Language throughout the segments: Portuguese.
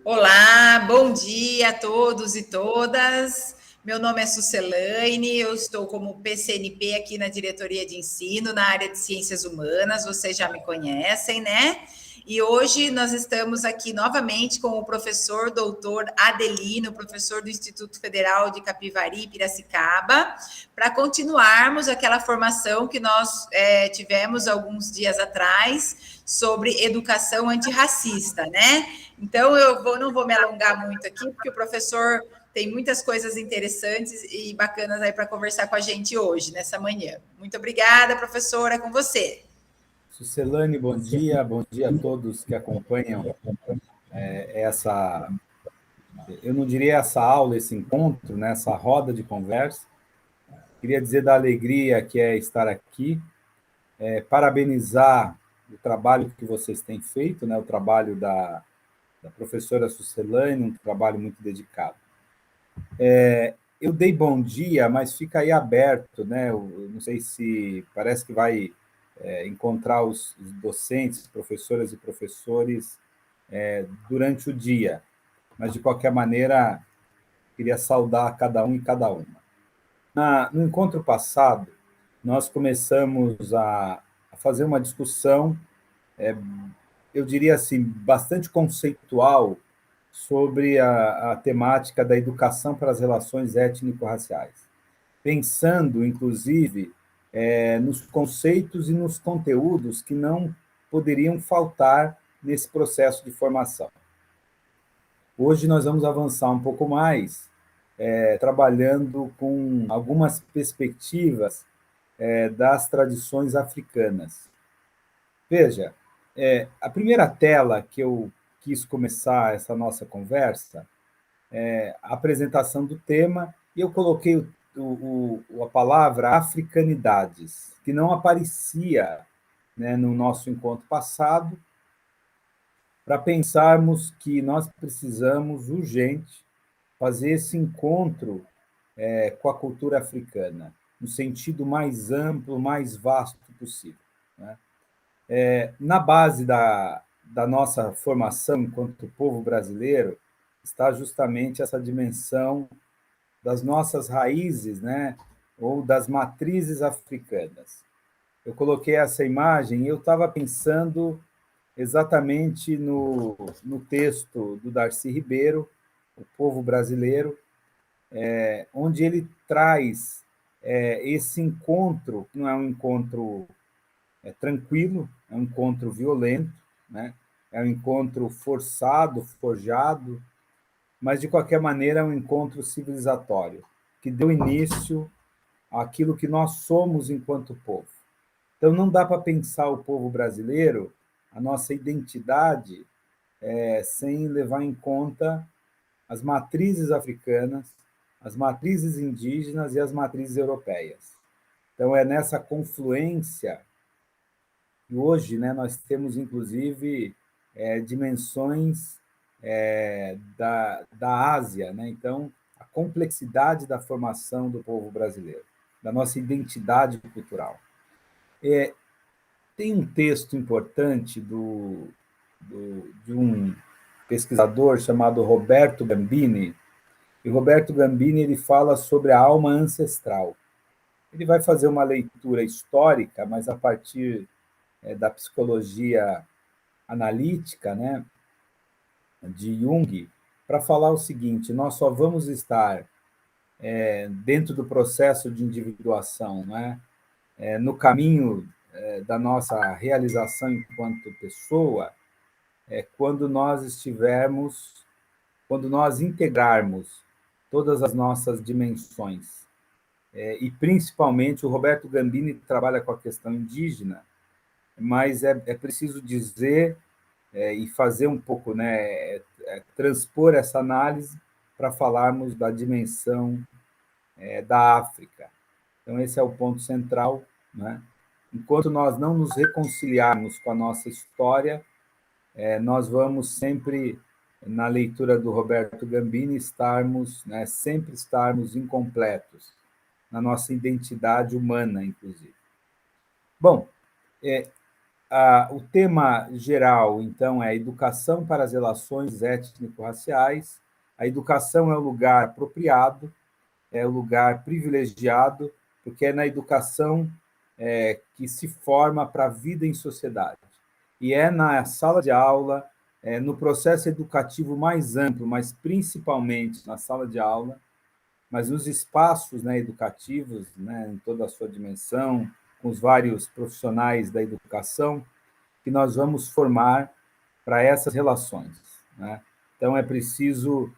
Olá, bom dia a todos e todas. Meu nome é Sucelaine, eu estou como PCNP aqui na diretoria de ensino, na área de ciências humanas, vocês já me conhecem, né? E hoje nós estamos aqui novamente com o professor doutor Adelino, professor do Instituto Federal de Capivari, Piracicaba, para continuarmos aquela formação que nós tivemos alguns dias atrás sobre educação antirracista, né? Então, não vou me alongar muito aqui, porque o professor tem muitas coisas interessantes e bacanas aí para conversar com a gente hoje, nessa manhã. Muito obrigada, professora, com você. Sucelane, bom dia a todos que acompanham essa, eu não diria essa aula, esse encontro, né, essa roda de conversa. Queria dizer da alegria que é estar aqui, parabenizar o trabalho que vocês têm feito, né, o trabalho da professora Sucelane, um trabalho muito dedicado. Eu dei bom dia, mas fica aí aberto, né? Eu não sei se parece que vai encontrar os docentes, professoras e professores durante o dia, mas de qualquer maneira queria saudar cada um e cada uma. No encontro passado, nós começamos a fazer uma discussão, eu diria assim, bastante conceitual sobre a temática da educação para as relações étnico-raciais, pensando, inclusive, nos conceitos e nos conteúdos que não poderiam faltar nesse processo de formação. Hoje nós vamos avançar um pouco mais, trabalhando com algumas perspectivas das tradições africanas. Veja, a primeira tela que eu quis começar essa nossa conversa é a apresentação do tema, e eu coloquei a palavra africanidades, que não aparecia, né, no nosso encontro passado, para pensarmos que nós precisamos urgente fazer esse encontro com a cultura africana, no sentido mais amplo, mais vasto possível, né? Na base da nossa formação enquanto povo brasileiro está justamente essa dimensão das nossas raízes, né, ou das matrizes africanas. Eu coloquei essa imagem e eu estava pensando exatamente no texto do Darcy Ribeiro, O Povo Brasileiro, onde ele traz esse encontro, que não é um encontro tranquilo, é um encontro violento, né? É um encontro forçado, forjado, mas de qualquer maneira é um encontro civilizatório, que deu início àquilo que nós somos enquanto povo. Então não dá para pensar o povo brasileiro, a nossa identidade, sem levar em conta as matrizes africanas, as matrizes indígenas e as matrizes europeias. Então é nessa confluência. E hoje, né, nós temos, inclusive, dimensões da Ásia, né? Então, a complexidade da formação do povo brasileiro, da nossa identidade cultural. Tem um texto importante de um pesquisador chamado Roberto Gambini, e Roberto Gambini ele fala sobre a alma ancestral. Ele vai fazer uma leitura histórica, mas a partir da psicologia analítica, né, de Jung, para falar o seguinte: nós só vamos estar dentro do processo de individuação, né, no caminho da nossa realização enquanto pessoa, quando nós estivermos, quando nós integrarmos todas as nossas dimensões. E principalmente o Roberto Gambini trabalha com a questão indígena, mas é preciso dizer e fazer um pouco, né, transpor essa análise para falarmos da dimensão da África. Então, esse é o ponto central, né? Enquanto nós não nos reconciliarmos com a nossa história, nós vamos sempre, na leitura do Roberto Gambini, sempre estarmos incompletos na nossa identidade humana, inclusive. Bom, O tema geral, então, é educação para as relações étnico-raciais. A educação é o lugar apropriado, é o lugar privilegiado, porque é na educação que se forma para a vida em sociedade. E é na sala de aula, no processo educativo mais amplo, mas principalmente na sala de aula, mas nos espaços, né, educativos, né, em toda a sua dimensão, com os vários profissionais da educação, que nós vamos formar para essas relações, né? Então, é preciso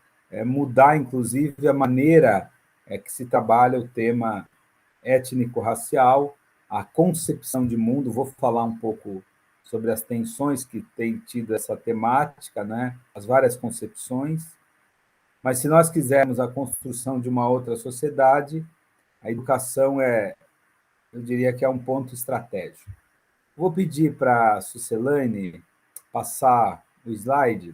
mudar, inclusive, a maneira que se trabalha o tema étnico-racial, a concepção de mundo. Vou falar um pouco sobre as tensões que tem tido essa temática, né? As várias concepções. Mas, se nós quisermos a construção de uma outra sociedade, a educação eu diria que é um ponto estratégico. Vou pedir para a Sucelane passar o slide,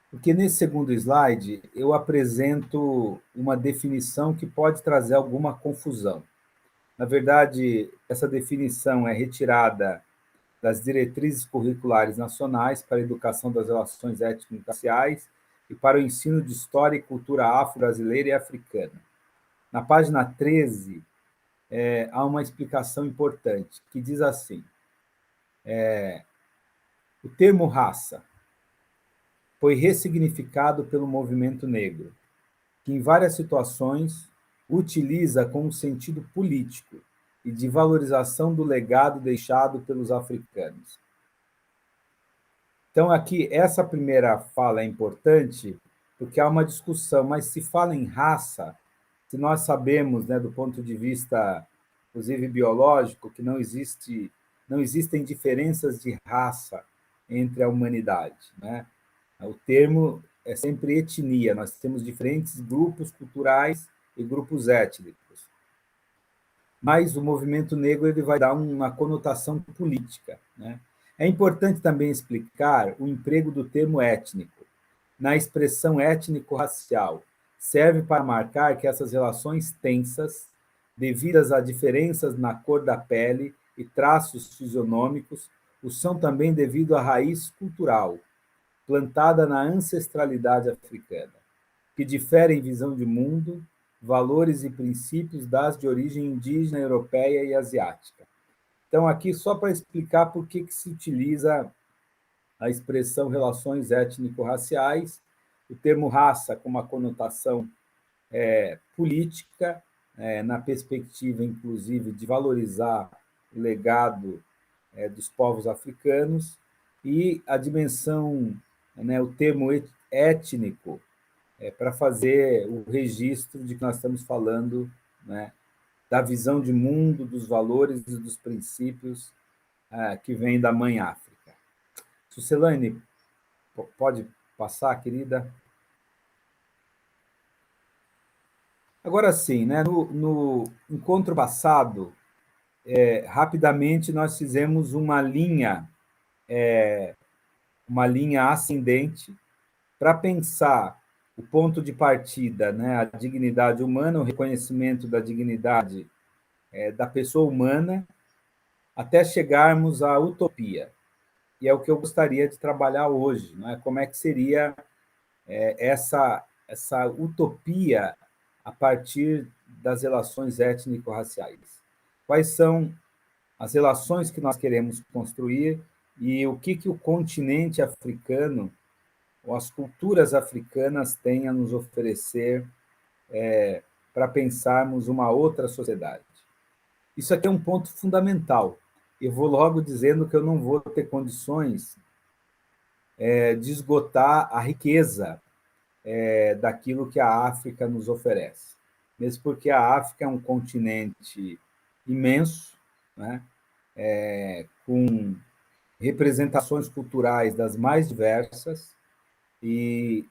porque nesse segundo slide eu apresento uma definição que pode trazer alguma confusão. Na verdade, essa definição é retirada das diretrizes curriculares nacionais para a educação das relações étnico-raciais e para o ensino de história e cultura afro-brasileira e africana. Na página 13, há uma explicação importante, que diz assim: o termo raça foi ressignificado pelo movimento negro, que em várias situações utiliza com um sentido político e de valorização do legado deixado pelos africanos. Então, aqui, essa primeira fala é importante, porque há uma discussão, mas se fala em raça, se nós sabemos, né, do ponto de vista, inclusive biológico, que não existem diferenças de raça entre a humanidade, né? O termo é sempre etnia, nós temos diferentes grupos culturais e grupos étnicos. Mas o movimento negro ele vai dar uma conotação política, né? É importante também explicar o emprego do termo étnico. Na expressão étnico-racial, serve para marcar que essas relações tensas, devidas a diferenças na cor da pele e traços fisionômicos, o são também devido à raiz cultural, plantada na ancestralidade africana, que difere em visão de mundo, valores e princípios das de origem indígena, europeia e asiática. Então, aqui só para explicar por que se utiliza a expressão relações étnico-raciais, o termo raça com uma conotação política, na perspectiva, inclusive, de valorizar o legado dos povos africanos, e a dimensão, né, o termo étnico, para fazer o registro de que nós estamos falando, né, da visão de mundo, dos valores e dos princípios que vêm da Mãe África. Sucelane, pode passar, querida? Agora sim, né, no encontro passado, rapidamente nós fizemos uma linha ascendente para pensar o ponto de partida, né, a dignidade humana, o reconhecimento da dignidade da pessoa humana, até chegarmos à utopia. E é o que eu gostaria de trabalhar hoje, né? Como é que seria essa utopia a partir das relações étnico-raciais? Quais são as relações que nós queremos construir e o que o continente africano ou as culturas africanas têm a nos oferecer para pensarmos uma outra sociedade? Isso aqui é um ponto fundamental. Eu vou logo dizendo que eu não vou ter condições de esgotar a riqueza daquilo que a África nos oferece. Mesmo porque a África é um continente imenso, né? Com representações culturais das mais diversas, e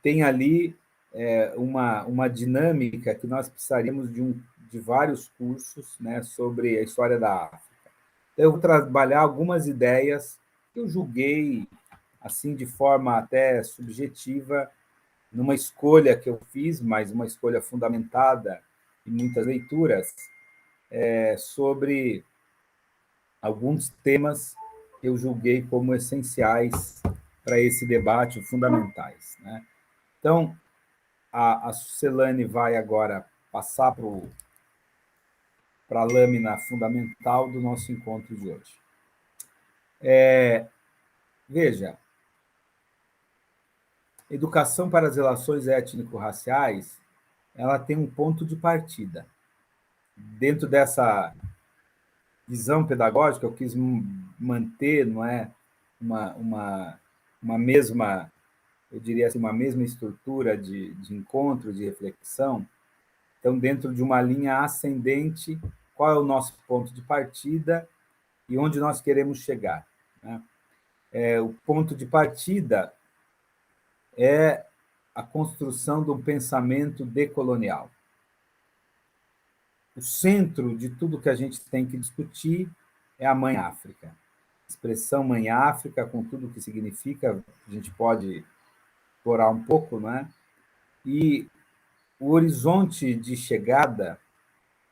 tem ali uma dinâmica que nós precisaríamos de vários cursos, né, sobre a história da África. Eu vou trabalhar algumas ideias que eu julguei, assim, de forma até subjetiva, numa escolha que eu fiz, mas uma escolha fundamentada em muitas leituras, sobre alguns temas que eu julguei como essenciais para esse debate, fundamentais, né? Então, a Sucelane vai agora passar para a lâmina fundamental do nosso encontro de hoje. Veja, educação para as relações étnico-raciais, ela tem um ponto de partida. Dentro dessa visão pedagógica, eu quis manter, não é, uma mesma, eu diria assim, uma mesma estrutura de encontro, de reflexão. Então, dentro de uma linha ascendente, qual é o nosso ponto de partida e onde nós queremos chegar, né? O ponto de partida é a construção de um pensamento decolonial. O centro de tudo que a gente tem que discutir é a Mãe África. A expressão Mãe África, com tudo o que significa, a gente pode explorar um pouco, não é? E o horizonte de chegada,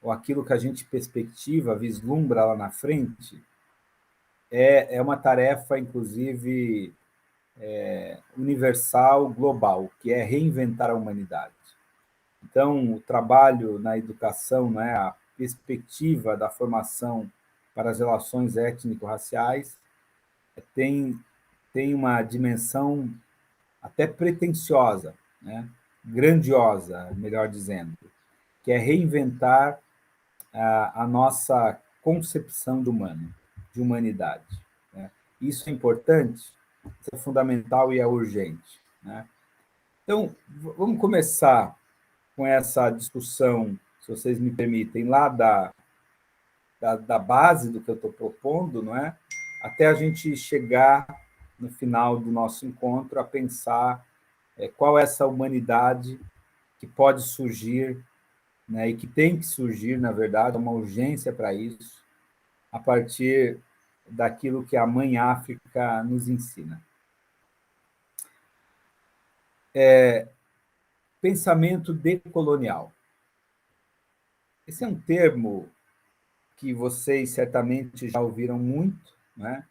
ou aquilo que a gente perspectiva, vislumbra lá na frente, é uma tarefa, inclusive, universal, global, que é reinventar a humanidade. Então, o trabalho na educação, né, a perspectiva da formação para as relações étnico-raciais tem uma dimensão até pretensiosa, né, grandiosa, melhor dizendo, que é reinventar a nossa concepção de humano, de humanidade, né? Isso é importante, isso é fundamental e é urgente, né? Então, vamos começar com essa discussão, se vocês me permitem, lá da base do que eu estou propondo, não é? Até a gente chegar no final do nosso encontro a pensar qual é essa humanidade que pode surgir, né, e que tem que surgir, na verdade, uma urgência para isso, a partir daquilo que a Mãe África nos ensina. Pensamento decolonial. Esse é um termo que vocês certamente já ouviram muito, né?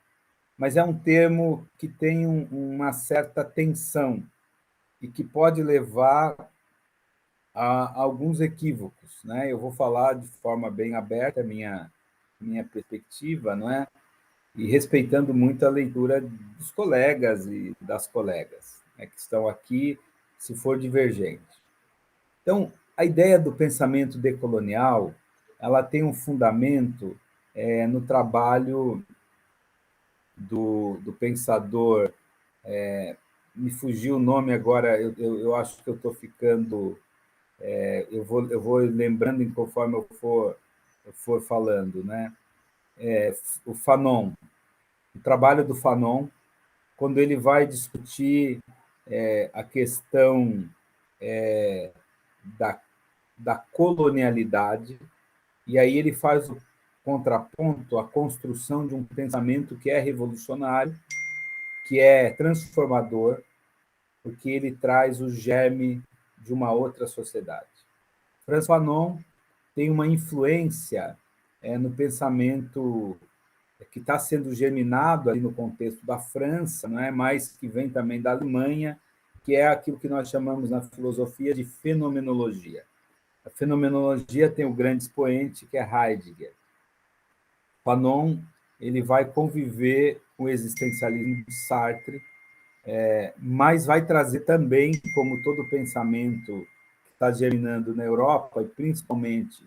Mas é um termo que tem uma certa tensão e que pode levar a alguns equívocos, né? Eu vou falar de forma bem aberta a minha perspectiva, não é? E respeitando muito a leitura dos colegas e das colegas, né, que estão aqui, se for divergente. Então, a ideia do pensamento decolonial, ela tem um fundamento no trabalho do pensador, me fugiu o nome agora, eu acho que eu estou ficando, eu vou lembrando conforme eu for falando, né? O Fanon, o trabalho do Fanon, quando ele vai discutir a questão da, da colonialidade, e aí ele faz o contraponto à construção de um pensamento que é revolucionário, que é transformador, porque ele traz o germe de uma outra sociedade. Franz Fanon tem uma influência no pensamento que está sendo germinado ali no contexto da França, não é? Mas que vem também da Alemanha, que é aquilo que nós chamamos na filosofia de fenomenologia. A fenomenologia tem o grande expoente, que é Heidegger. Fanon ele vai conviver com o existencialismo de Sartre, mas vai trazer também, como todo pensamento que está germinando na Europa, e principalmente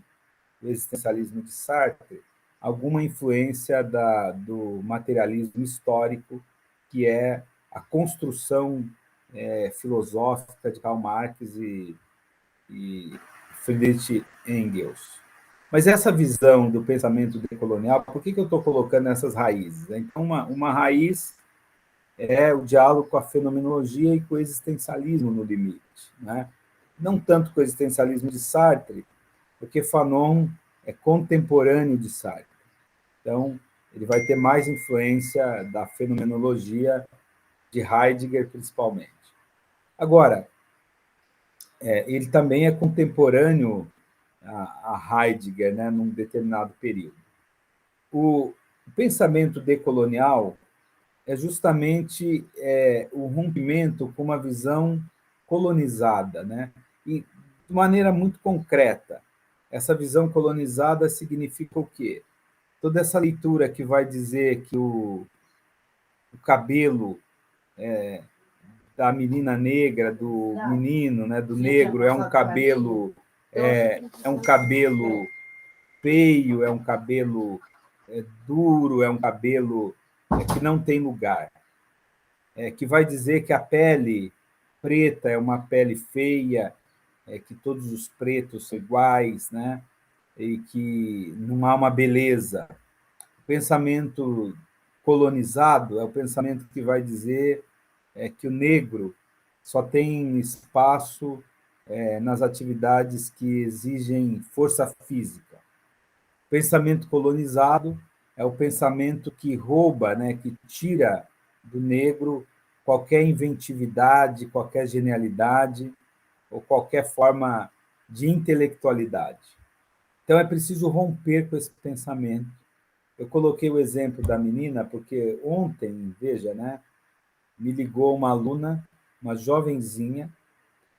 o existencialismo de Sartre, alguma influência do materialismo histórico, que é a construção filosófica de Karl Marx e Friedrich Engels. Mas essa visão do pensamento decolonial, por que eu estou colocando essas raízes? Então, uma raiz é o diálogo com a fenomenologia e com o existencialismo no limite, né? Não tanto com o existencialismo de Sartre, porque Fanon é contemporâneo de Sartre. Então, ele vai ter mais influência da fenomenologia de Heidegger, principalmente. Agora, ele também é contemporâneo a Heidegger, né, num determinado período. O pensamento decolonial é justamente o rompimento com uma visão colonizada, né? E de maneira muito concreta. Essa visão colonizada significa o quê? Toda essa leitura que vai dizer que o cabelo da menina negra, do menino, né, do negro, é um cabelo feio, é um cabelo duro, é um cabelo que não tem lugar, que vai dizer que a pele preta é uma pele feia, que todos os pretos são iguais, né? E que não há uma beleza. O pensamento colonizado é o pensamento que vai dizer que o negro só tem espaço nas atividades que exigem força física. O pensamento colonizado é o pensamento que rouba, né, que tira do negro qualquer inventividade, qualquer genialidade ou qualquer forma de intelectualidade. Então é preciso romper com esse pensamento. Eu coloquei o exemplo da menina porque ontem, veja, né, me ligou uma aluna, uma jovenzinha,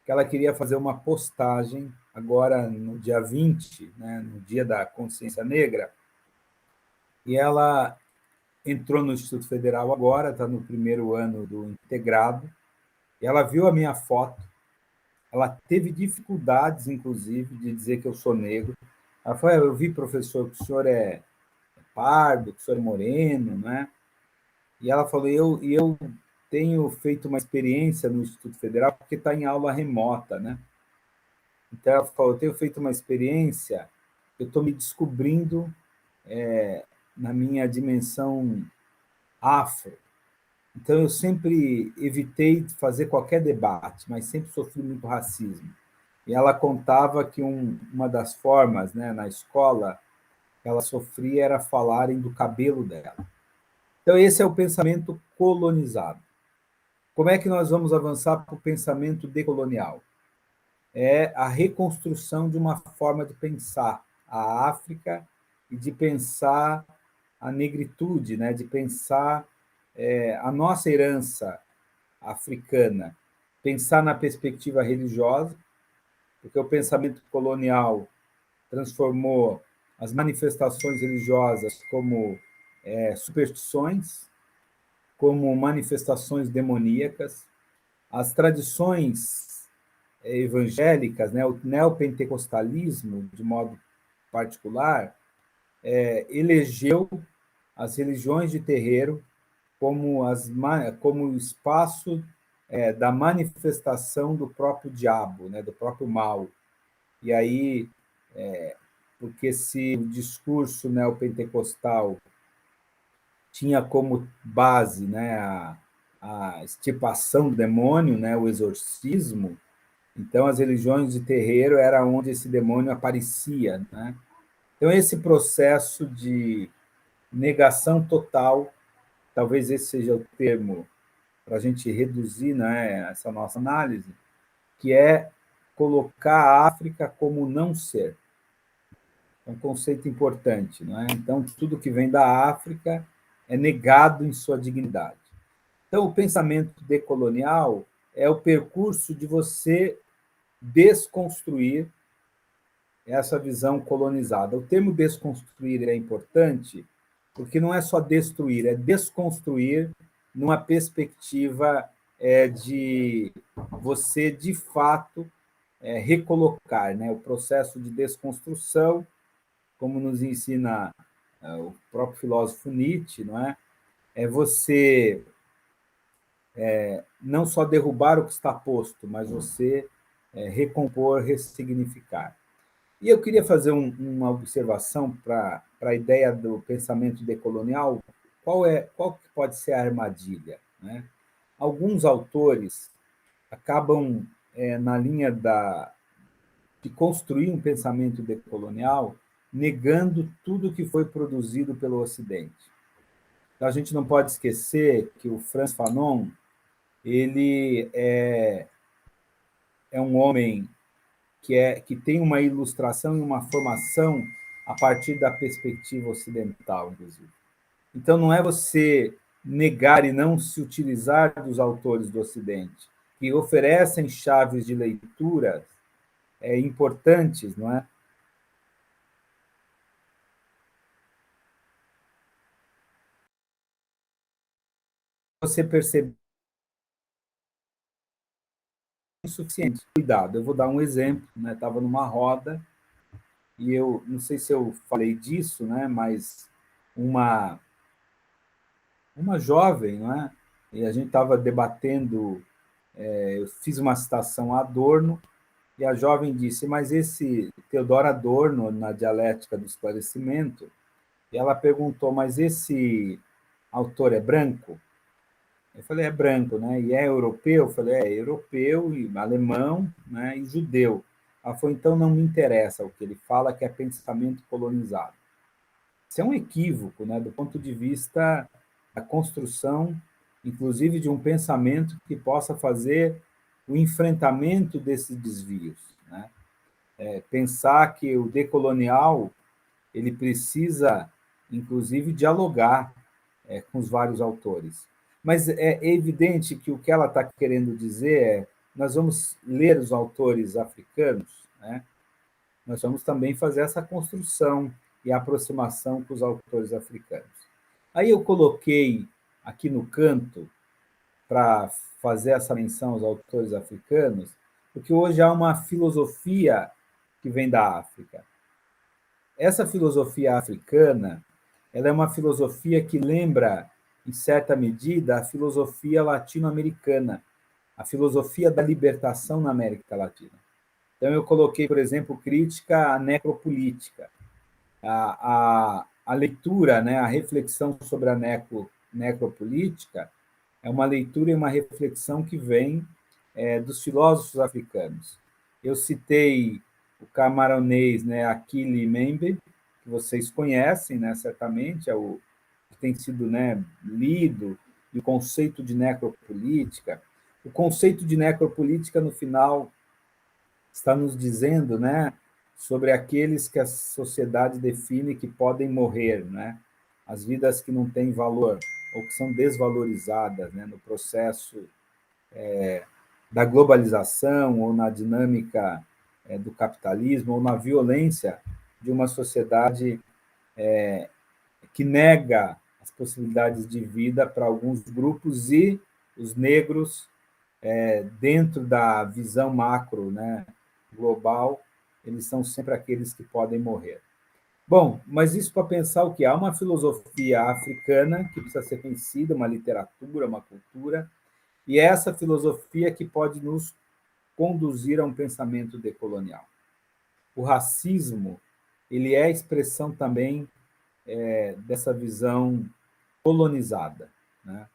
que ela queria fazer uma postagem agora no dia 20, né, no dia da consciência negra, e ela entrou no Instituto Federal agora, está no primeiro ano do integrado, e ela viu a minha foto, ela teve dificuldades, inclusive, de dizer que eu sou negro. Ela falou, eu vi, professor, que o senhor é pardo, que o senhor é moreno, né? E ela falou, eu tenho feito uma experiência no Instituto Federal, porque está em aula remota, né? Então, ela falou, eu tenho feito uma experiência, eu estou me descobrindo na minha dimensão afro. Então, eu sempre evitei fazer qualquer debate, mas sempre sofri muito racismo. E ela contava que uma das formas, né, na escola, que ela sofria era falarem do cabelo dela. Então, esse é o pensamento colonizado. Como é que nós vamos avançar para o pensamento decolonial? É a reconstrução de uma forma de pensar a África e de pensar a negritude, né? De pensar a nossa herança africana, pensar na perspectiva religiosa, porque o pensamento colonial transformou as manifestações religiosas como superstições, como manifestações demoníacas, as tradições evangélicas, né, o neopentecostalismo, de modo particular, elegeu as religiões de terreiro como espaço da manifestação do próprio diabo, né, do próprio mal. E aí, porque se o discurso neopentecostal tinha como base, né, a extirpação do demônio, né, o exorcismo, então as religiões de terreiro era onde esse demônio aparecia, né? Então esse processo de negação total, talvez esse seja o termo para a gente reduzir, né, essa nossa análise, que é colocar a África como não ser. É um conceito importante, não é? Então tudo que vem da África é negado em sua dignidade. Então, o pensamento decolonial é o percurso de você desconstruir essa visão colonizada. O termo desconstruir é importante porque não é só destruir, é desconstruir numa perspectiva de você, de fato, recolocar, né? O processo de desconstrução, como nos ensina o próprio filósofo Nietzsche, não é? É você não só derrubar o que está posto, mas você recompor, ressignificar. E eu queria fazer uma observação para a ideia do pensamento decolonial. Qual que pode ser a armadilha, né? Alguns autores acabam na linha de construir um pensamento decolonial, negando tudo que foi produzido pelo Ocidente. Então, a gente não pode esquecer que o Frantz Fanon ele é um homem que tem uma ilustração e uma formação a partir da perspectiva ocidental, inclusive. Então, não é você negar e não se utilizar dos autores do Ocidente, que oferecem chaves de leitura importantes, não é? Você percebe insuficiente. Cuidado, eu vou dar um exemplo, né? Estava numa roda e eu não sei se eu falei disso, né? Mas uma jovem, não é? E a gente estava debatendo, eu fiz uma citação a Adorno e a jovem disse: mas esse Theodor Adorno na dialética do esclarecimento, e ela perguntou: mas esse autor é branco? Eu falei: é branco, né? E é europeu? Eu falei: é europeu, e alemão, né? E judeu. Ela falou: então não me interessa o que ele fala, que é pensamento colonizado. Isso é um equívoco, né? Do ponto de vista da construção, inclusive de um pensamento que possa fazer o enfrentamento desses desvios, né? Pensar que o decolonial ele precisa, inclusive, dialogar com os vários autores. Mas é evidente que o que ela está querendo dizer é: nós vamos ler os autores africanos, né? Nós vamos também fazer essa construção e aproximação com os autores africanos. Aí eu coloquei aqui no canto, para fazer essa menção aos autores africanos, porque hoje há uma filosofia que vem da África. Essa filosofia africana, ela é uma filosofia que lembra, em certa medida, a filosofia latino-americana, a filosofia da libertação na América Latina. Então, eu coloquei, por exemplo, crítica à necropolítica, a leitura, né, a reflexão sobre a necropolítica é uma leitura e uma reflexão que vem dos filósofos africanos. Eu citei o camaronês, né, Achille Mbembe, que vocês conhecem, né, certamente, é o que tem sido, né, lido, e o conceito de necropolítica. O conceito de necropolítica, no final, está nos dizendo, né, sobre aqueles que a sociedade define que podem morrer, né, as vidas que não têm valor ou que são desvalorizadas, né, no processo da globalização ou na dinâmica do capitalismo ou na violência de uma sociedade que nega as possibilidades de vida para alguns grupos e os negros, dentro da visão macro, né, global, eles são sempre aqueles que podem morrer. Bom, mas isso para pensar o que? Há uma filosofia africana que precisa ser conhecida, uma literatura, uma cultura, e é essa filosofia que pode nos conduzir a um pensamento decolonial. O racismo, ele é a expressão também dessa visão colonizada, né?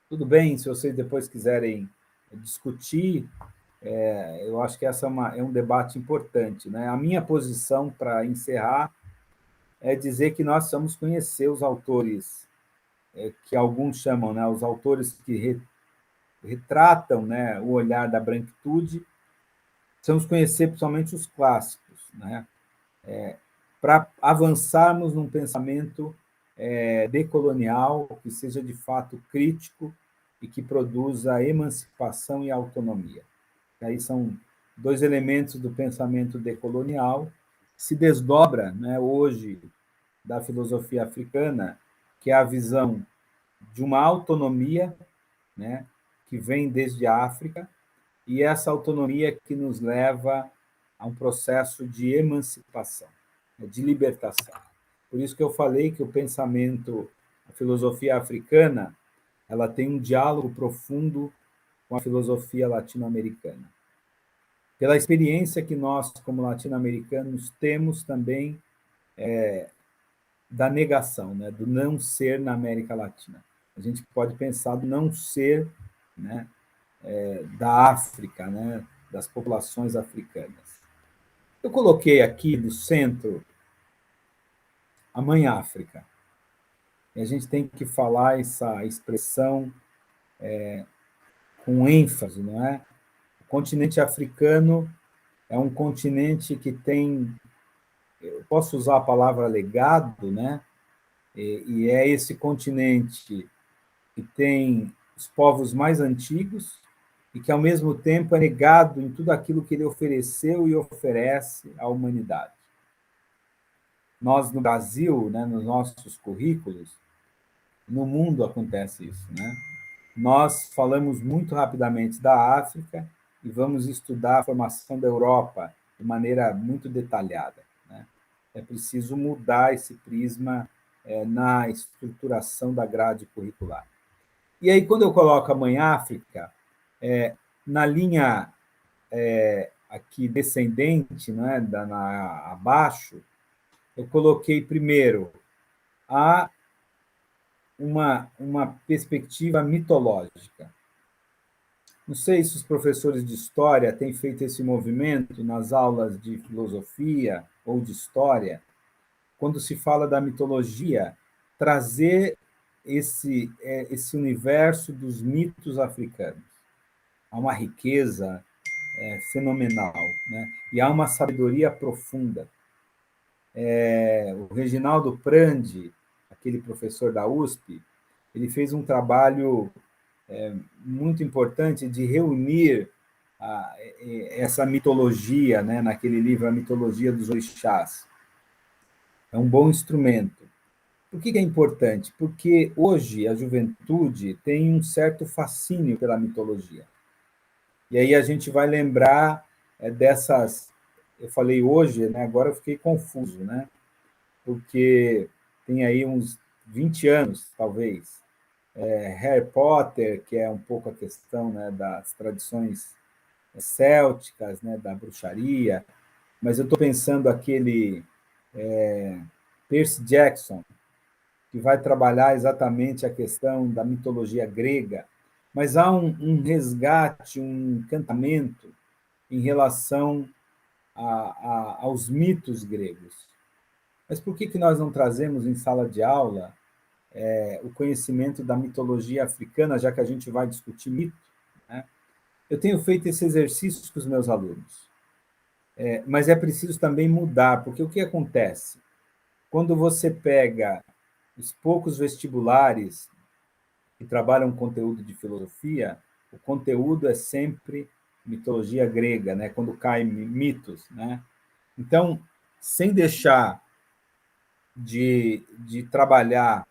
Tudo bem, se vocês depois quiserem discutir, eu acho que essa é um debate importante, né? A minha posição, para encerrar, é dizer que nós precisamos conhecer os autores, que alguns chamam, né, os autores que retratam, né, o olhar da branquitude. Precisamos conhecer principalmente os clássicos, né, para avançarmos num pensamento decolonial, que seja de fato crítico e que produza emancipação e autonomia. Aí são dois elementos do pensamento decolonial, que se desdobra, né, hoje da filosofia africana, que é a visão de uma autonomia, né, que vem desde a África, e essa autonomia que nos leva a um processo de emancipação, né, de libertação. Por isso que eu falei que o pensamento, a filosofia africana, ela tem um diálogo profundo com a filosofia latino-americana. Pela experiência que nós, como latino-americanos, temos também da negação, né, do não ser na América Latina. A gente pode pensar do não ser, né, da África, né, das populações africanas. Eu coloquei aqui no centro a Mãe África. E a gente tem que falar essa expressão com ênfase, não é? O continente africano é um continente que tem, eu posso usar a palavra legado, né? e é esse continente que tem os povos mais antigos e que, ao mesmo tempo, é negado em tudo aquilo que ele ofereceu e oferece à humanidade. Nós, no Brasil, né, nos nossos currículos, no mundo acontece isso, né? Nós falamos muito rapidamente da África e vamos estudar a formação da Europa de maneira muito detalhada, né? É preciso mudar esse prisma na estruturação da grade curricular. E aí, quando eu coloco a Mãe África, na linha aqui descendente, né, abaixo, eu coloquei primeiro uma perspectiva mitológica. Não sei se os professores de história têm feito esse movimento nas aulas de filosofia ou de história, quando se fala da mitologia, trazer esse universo dos mitos africanos. Há uma riqueza fenomenal, né? E há uma sabedoria profunda. O Reginaldo Prandi, aquele professor da USP, ele fez um trabalho muito importante de reunir essa mitologia, né, naquele livro, A Mitologia dos Orixás. É um bom instrumento. Por que é importante? Porque hoje a juventude tem um certo fascínio pela mitologia. E aí a gente vai lembrar dessas... Eu falei hoje, né, agora eu fiquei confuso, né? Porque tem aí uns 20 anos, talvez, Harry Potter, que é um pouco a questão, né, das tradições célticas, né, da bruxaria, mas eu estou pensando aquele Percy Jackson, que vai trabalhar exatamente a questão da mitologia grega, mas há um resgate, um encantamento em relação aos mitos gregos. Mas por que nós não trazemos em sala de aula o conhecimento da mitologia africana, já que a gente vai discutir mito, né? Eu tenho feito esse exercício com os meus alunos, mas é preciso também mudar, porque o que acontece? Quando você pega os poucos vestibulares que trabalham conteúdo de filosofia, o conteúdo é sempre mitologia grega, né? Quando cai mitos, né? Então, sem deixar de trabalhar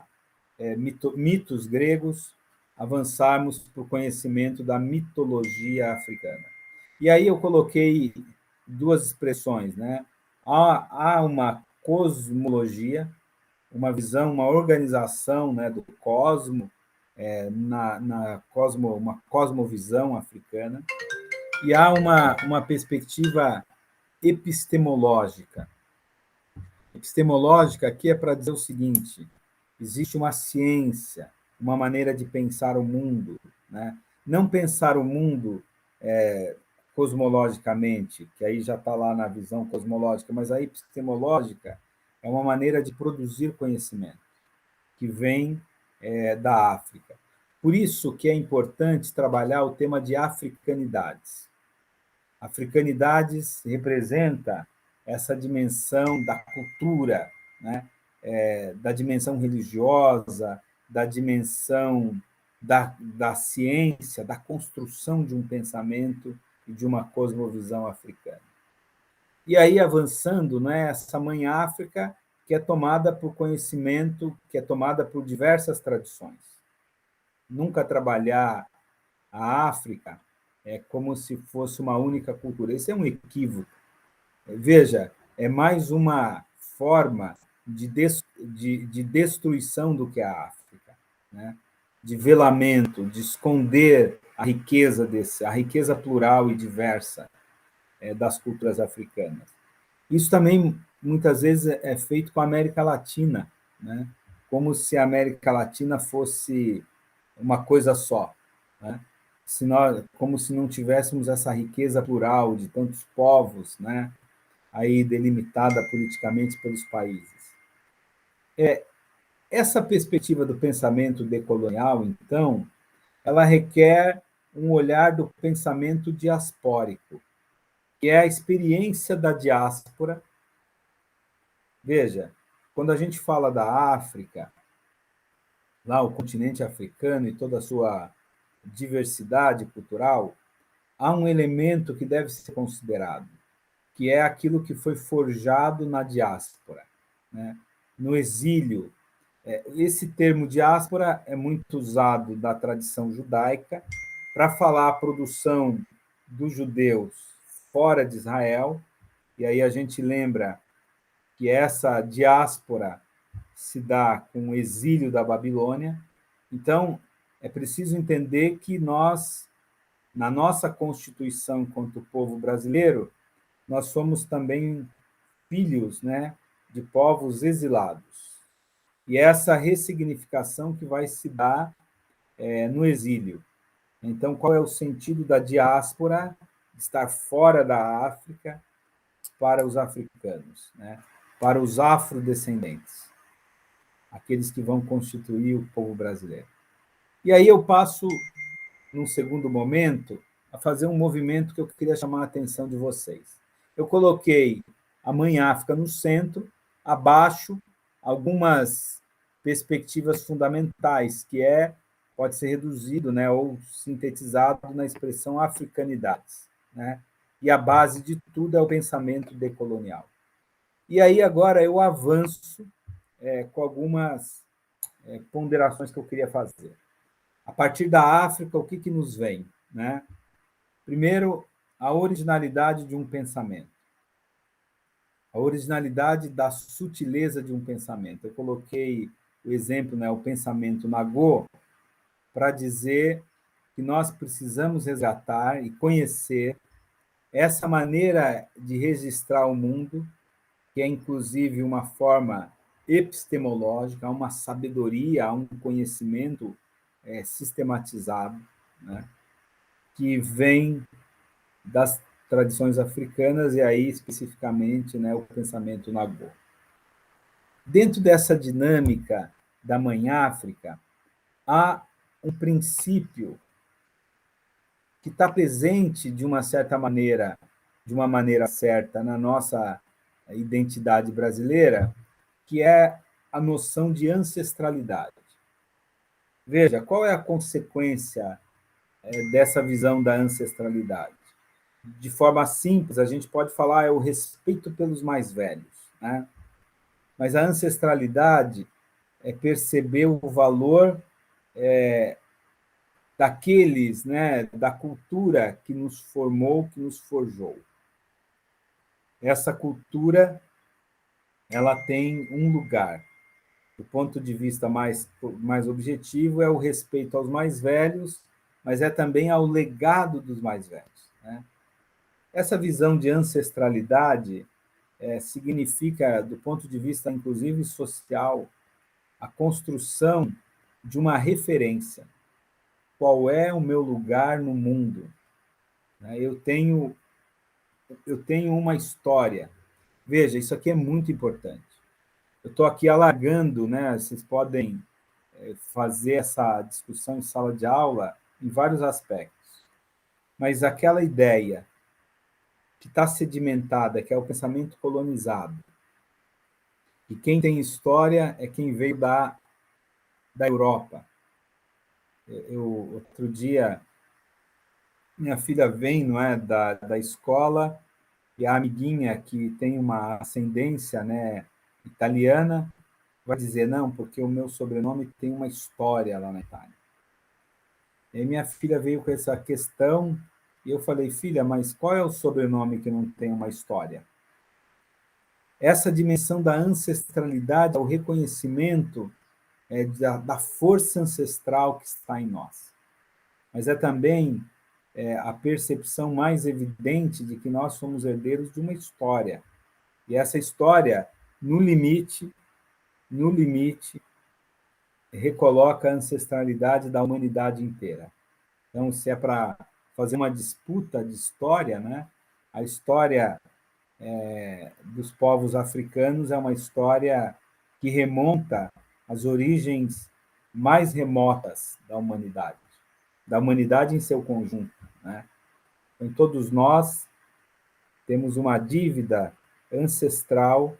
mitos gregos, avançarmos para o conhecimento da mitologia africana. E aí eu coloquei duas expressões, né? Há uma cosmologia, uma visão, uma organização, né, do cosmo, uma cosmovisão africana, e há uma perspectiva epistemológica. Epistemológica aqui é para dizer o seguinte: existe uma ciência, uma maneira de pensar o mundo, né? Não pensar o mundo cosmologicamente, que aí já está lá na visão cosmológica, mas a epistemológica é uma maneira de produzir conhecimento, que vem da África. Por isso que é importante trabalhar o tema de africanidades. Africanidades representa essa dimensão da cultura, né? Da dimensão religiosa, da dimensão da ciência, da construção de um pensamento e de uma cosmovisão africana. E aí, avançando, né, essa Mãe África, que é tomada por conhecimento, que é tomada por diversas tradições. Nunca trabalhar a África é como se fosse uma única cultura. Esse é um equívoco. Veja, é mais uma forma de destruição do que a África, né? De velamento, de esconder a riqueza plural e diversa das culturas africanas. Isso também, muitas vezes, é feito com a América Latina, né? Como se a América Latina fosse uma coisa só, né? Como se não tivéssemos essa riqueza plural de tantos povos, né? Aí delimitada politicamente pelos países. Essa perspectiva do pensamento decolonial, então, ela requer um olhar do pensamento diaspórico, que é a experiência da diáspora. Veja, quando a gente fala da África, lá o continente africano e toda a sua diversidade cultural, há um elemento que deve ser considerado, que é aquilo que foi forjado na diáspora, né? No exílio. Esse termo diáspora é muito usado da tradição judaica para falar a produção dos judeus fora de Israel, e aí a gente lembra que essa diáspora se dá com o exílio da Babilônia. Então, é preciso entender que nós, na nossa Constituição enquanto povo brasileiro, nós somos também filhos, né, de povos exilados. E essa ressignificação que vai se dar no exílio. Então, qual é o sentido da diáspora, estar fora da África, para os africanos, né? Para os afrodescendentes, aqueles que vão constituir o povo brasileiro. E aí eu passo, num segundo momento, a fazer um movimento que eu queria chamar a atenção de vocês. Eu coloquei a Mãe África no centro, abaixo, algumas perspectivas fundamentais, que pode ser reduzido, né, ou sintetizado na expressão africanidades, né? E a base de tudo é o pensamento decolonial. E aí agora eu avanço com algumas ponderações que eu queria fazer. A partir da África, o que nos vem, né? Primeiro, a originalidade de um pensamento. A originalidade da sutileza de um pensamento. Eu coloquei o exemplo, né, o pensamento Nagô, para dizer que nós precisamos resgatar e conhecer essa maneira de registrar o mundo, que é inclusive uma forma epistemológica, uma sabedoria, um conhecimento sistematizado, né, que vem das tradições africanas e aí especificamente, né, o pensamento Nagô. Dentro dessa dinâmica da Mãe África, há um princípio que está presente de uma certa maneira, de uma maneira certa na nossa identidade brasileira, que é a noção de ancestralidade. Veja, qual é a consequência dessa visão da ancestralidade? De forma simples, a gente pode falar é o respeito pelos mais velhos, né? Mas a ancestralidade é perceber o valor daqueles, né, da cultura que nos formou, que nos forjou. Essa cultura, ela tem um lugar. Do ponto de vista mais objetivo, é o respeito aos mais velhos, mas é também ao legado dos mais velhos, né? Essa visão de ancestralidade significa, do ponto de vista, inclusive, social, a construção de uma referência. Qual é o meu lugar no mundo? Eu tenho uma história. Veja, isso aqui é muito importante. Eu estou aqui alargando, né? Vocês podem fazer essa discussão em sala de aula em vários aspectos. Mas aquela ideia que está sedimentada, que é o pensamento colonizado, e quem tem história é quem veio da Europa. Outro dia, minha filha vem, não é, da escola, e a amiguinha que tem uma ascendência, né, italiana, vai dizer, não, porque o meu sobrenome tem uma história lá na Itália. E minha filha veio com essa questão, e eu falei, filha, mas qual é o sobrenome que não tem uma história? Essa dimensão da ancestralidade, o reconhecimento da força ancestral que está em nós. Mas é também a percepção mais evidente de que nós somos herdeiros de uma história. E essa história, no limite, recoloca a ancestralidade da humanidade inteira. Então, se é para fazer uma disputa de história, né, a história dos povos africanos é uma história que remonta às origens mais remotas da humanidade em seu conjunto, né? Então, todos nós temos uma dívida ancestral,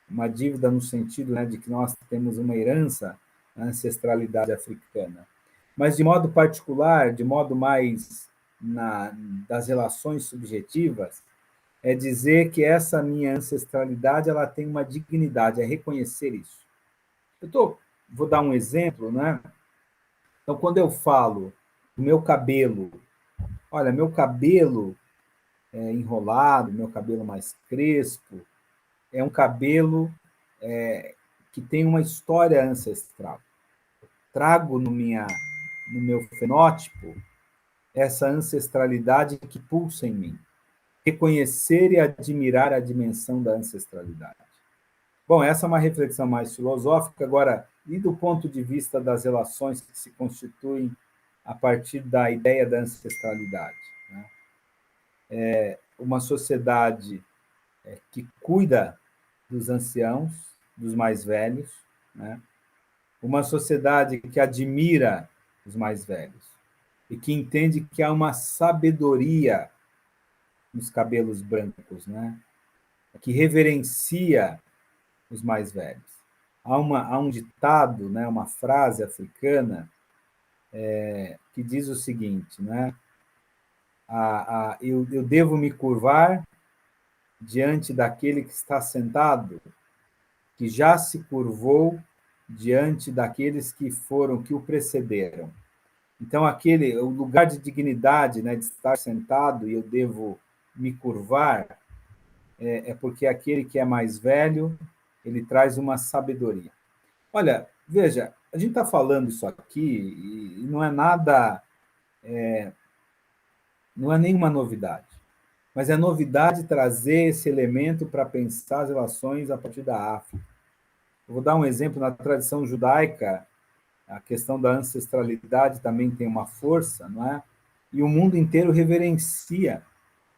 uma dívida no sentido, né, de que nós temos uma herança a ancestralidade africana. Mas, de modo particular, de modo mais das relações subjetivas, é dizer que essa minha ancestralidade ela tem uma dignidade, é reconhecer isso. Vou dar um exemplo, né? Então, quando eu falo do meu cabelo, olha, meu cabelo é enrolado, meu cabelo mais crespo, é um cabelo que tem uma história ancestral. Trago no meu fenótipo essa ancestralidade que pulsa em mim. Reconhecer e admirar a dimensão da ancestralidade. Bom, essa é uma reflexão mais filosófica. Agora, e do ponto de vista das relações que se constituem a partir da ideia da ancestralidade? Né? Uma sociedade que cuida dos anciãos, dos mais velhos, né? Uma sociedade que admira os mais velhos e que entende que há uma sabedoria nos cabelos brancos, né? Que reverencia os mais velhos. Há um ditado, né? Uma frase africana que diz o seguinte, né? Eu devo me curvar diante daquele que está sentado, que já se curvou diante daqueles que o precederam. Então, o lugar de dignidade, né, de estar sentado e eu devo me curvar, porque aquele que é mais velho, ele traz uma sabedoria. Olha, veja, a gente está falando isso aqui e não é nada, não é nenhuma novidade. Mas é novidade trazer esse elemento para pensar as relações a partir da África. Eu vou dar um exemplo, na tradição judaica, a questão da ancestralidade também tem uma força, não é? E o mundo inteiro reverencia,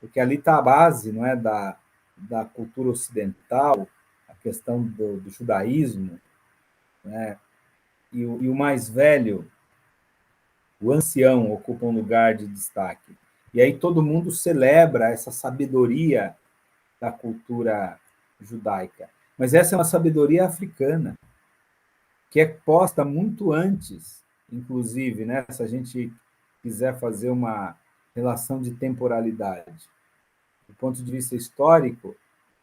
porque ali está a base, não é, da cultura ocidental, a questão do judaísmo, né? E o mais velho, o ancião, ocupa um lugar de destaque. E aí todo mundo celebra essa sabedoria da cultura judaica. Mas essa é uma sabedoria africana, que é posta muito antes, inclusive, né? Se a gente quiser fazer uma relação de temporalidade. Do ponto de vista histórico,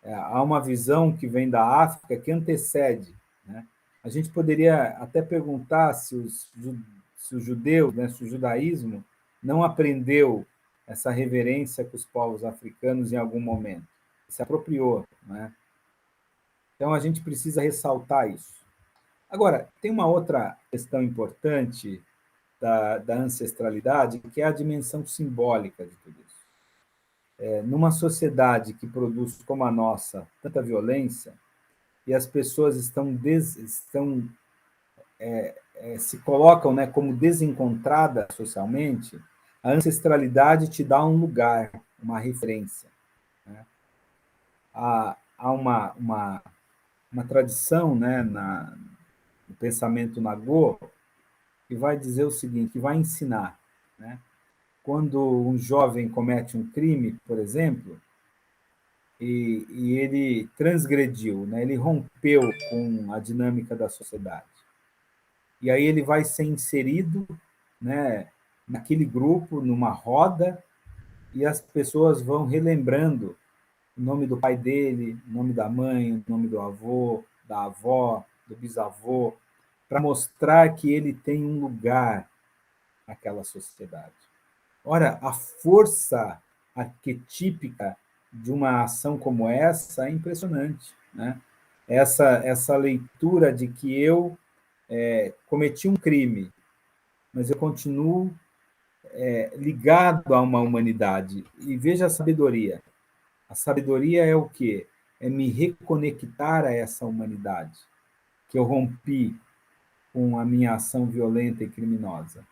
há uma visão que vem da África que antecede. Né? A gente poderia até perguntar se os judeus, né, se o judaísmo não aprendeu essa reverência com os povos africanos em algum momento. Se apropriou. Né? Então, a gente precisa ressaltar isso. Agora, tem uma outra questão importante da ancestralidade, que é a dimensão simbólica de tudo isso. Numa sociedade que produz, como a nossa, tanta violência, e as pessoas se colocam, né, como desencontradas socialmente, a ancestralidade te dá um lugar, uma referência. Né? Há uma tradição, né, no pensamento Nagô, que vai dizer o seguinte, que vai ensinar, né? Quando um jovem comete um crime, por exemplo, e ele transgrediu, né? Ele rompeu com a dinâmica da sociedade. E aí ele vai ser inserido, né, naquele grupo, numa roda, e as pessoas vão relembrando o nome do pai dele, o nome da mãe, o nome do avô, da avó, do bisavô, para mostrar que ele tem um lugar naquela sociedade. Ora, a força arquetípica de uma ação como essa é impressionante. Né? Essa leitura de que eu cometi um crime, mas eu continuo ligado a uma humanidade. E veja a sabedoria. A sabedoria é o quê? É me reconectar a essa humanidade que eu rompi com a minha ação violenta e criminosa.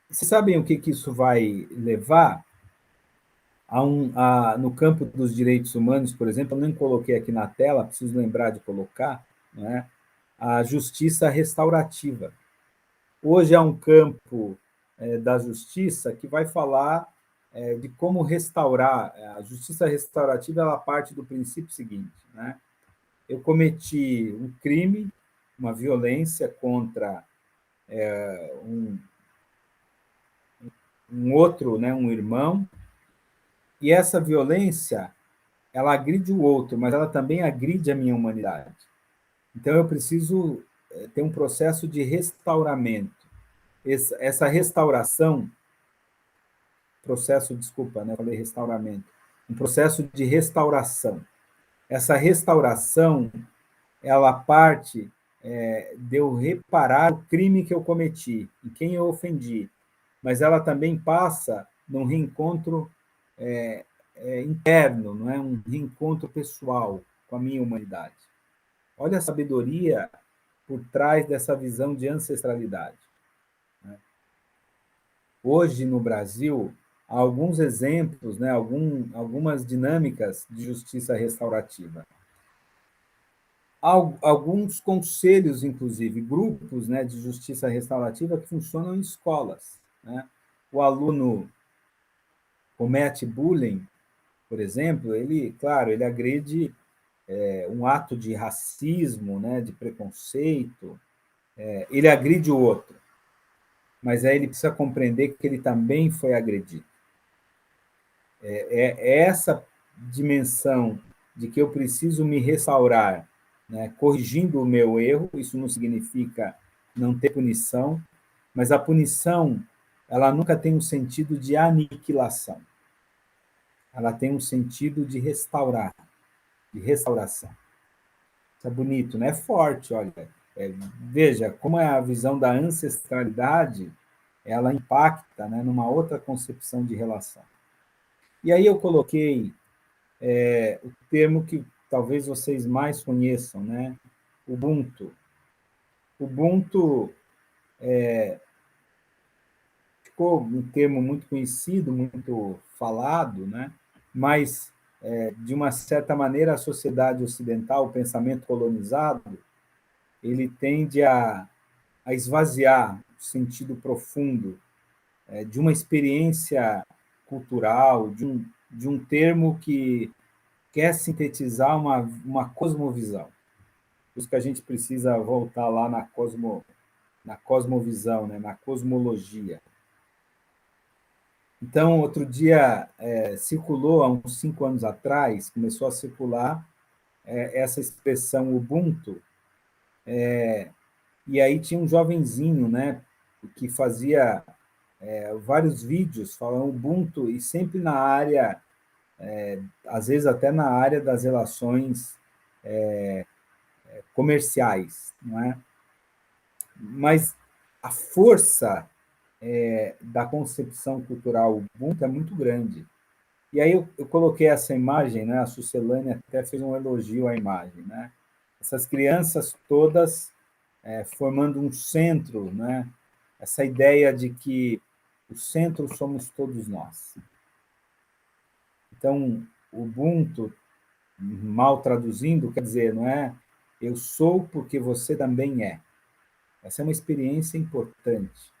Vocês sabem o que isso vai levar? No campo dos direitos humanos, por exemplo, eu nem coloquei aqui na tela, preciso lembrar de colocar, né? A justiça restaurativa. Hoje é um campo da justiça que vai falar de como restaurar. A justiça restaurativa ela parte do princípio seguinte, né? Eu cometi um crime, uma violência contra um outro, né, um irmão, e essa violência, ela agride o outro, mas ela também agride a minha humanidade. Então, eu preciso ter um processo de restauramento. Essa restauração, desculpa, né, eu falei restauramento, um processo de restauração. Essa restauração, ela parte de eu reparar o crime que eu cometi, em quem eu ofendi, mas ela também passa num reencontro interno, não é? Um reencontro pessoal com a minha humanidade. Olha a sabedoria por trás dessa visão de ancestralidade. Né? Hoje, no Brasil, há alguns exemplos, né? Algumas dinâmicas de justiça restaurativa. Alguns conselhos, inclusive, grupos, né, de justiça restaurativa que funcionam em escolas. Né? O aluno comete bullying, por exemplo, ele, claro, ele agride um ato de racismo, né, de preconceito, ele agride o outro, mas aí ele precisa compreender que ele também foi agredido. É essa dimensão de que eu preciso me restaurar, né, corrigindo o meu erro. Isso não significa não ter punição, mas a punição, ela nunca tem um sentido de aniquilação. Ela tem um sentido de restaurar, de restauração. Isso é bonito, né? É forte, olha. Veja como é a visão da ancestralidade, ela impacta, né, numa outra concepção de relação. E aí eu coloquei o termo que talvez vocês mais conheçam, né? Ubuntu. Ubuntu ficou um termo muito conhecido, muito falado, né? Mas, de uma certa maneira, a sociedade ocidental, o pensamento colonizado, ele tende a esvaziar o sentido profundo de uma experiência cultural, de um termo que quer sintetizar uma cosmovisão. Por isso que a gente precisa voltar lá na cosmovisão, né, na cosmologia. Então, outro dia, circulou, há uns 5 anos atrás, começou a circular essa expressão Ubuntu, e aí tinha um jovenzinho, né, que fazia vários vídeos falando Ubuntu, e sempre na área, às vezes até na área das relações comerciais, não é? Mas a força da concepção cultural Ubuntu é muito grande. E aí eu coloquei essa imagem, né? A Sucelane até fez um elogio à imagem, né? Essas crianças todas formando um centro, né? Essa ideia de que o centro somos todos nós. Então, Ubuntu, mal traduzindo, quer dizer, não é eu sou porque você também é. Essa é uma experiência importante,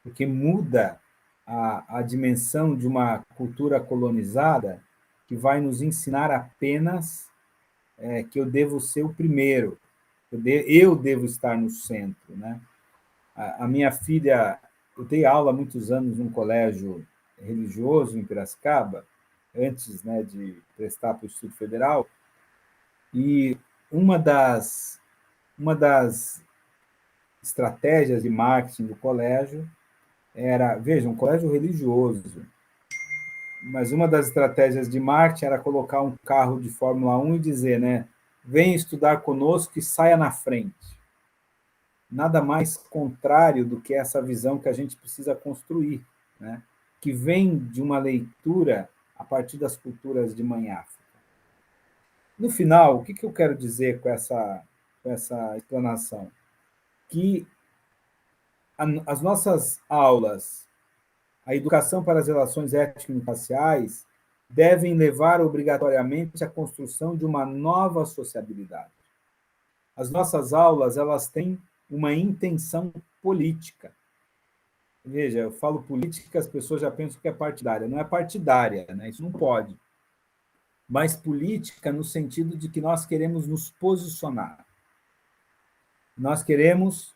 porque muda a dimensão de uma cultura colonizada que vai nos ensinar apenas que eu devo ser o primeiro, eu devo estar no centro, né? A minha filha, eu dei aula há muitos anos num colégio religioso em Piracicaba, antes, né, de prestar para o Instituto Federal, e uma das estratégias de marketing do colégio era, veja, um colégio religioso, mas uma das estratégias de marketing era colocar um carro de Fórmula 1 e dizer, né, venha estudar conosco e saia na frente. Nada mais contrário do que essa visão que a gente precisa construir, né, que vem de uma leitura a partir das culturas de Mãe África. No final, o que eu quero dizer com essa explanação? Que as nossas aulas, a educação para as relações étnico-raciais, devem levar obrigatoriamente à construção de uma nova sociabilidade. As nossas aulas, elas têm uma intenção política. Veja, eu falo política, as pessoas já pensam que é partidária. Não é partidária, né? Isso não pode. Mas política no sentido de que nós queremos nos posicionar. Nós queremos,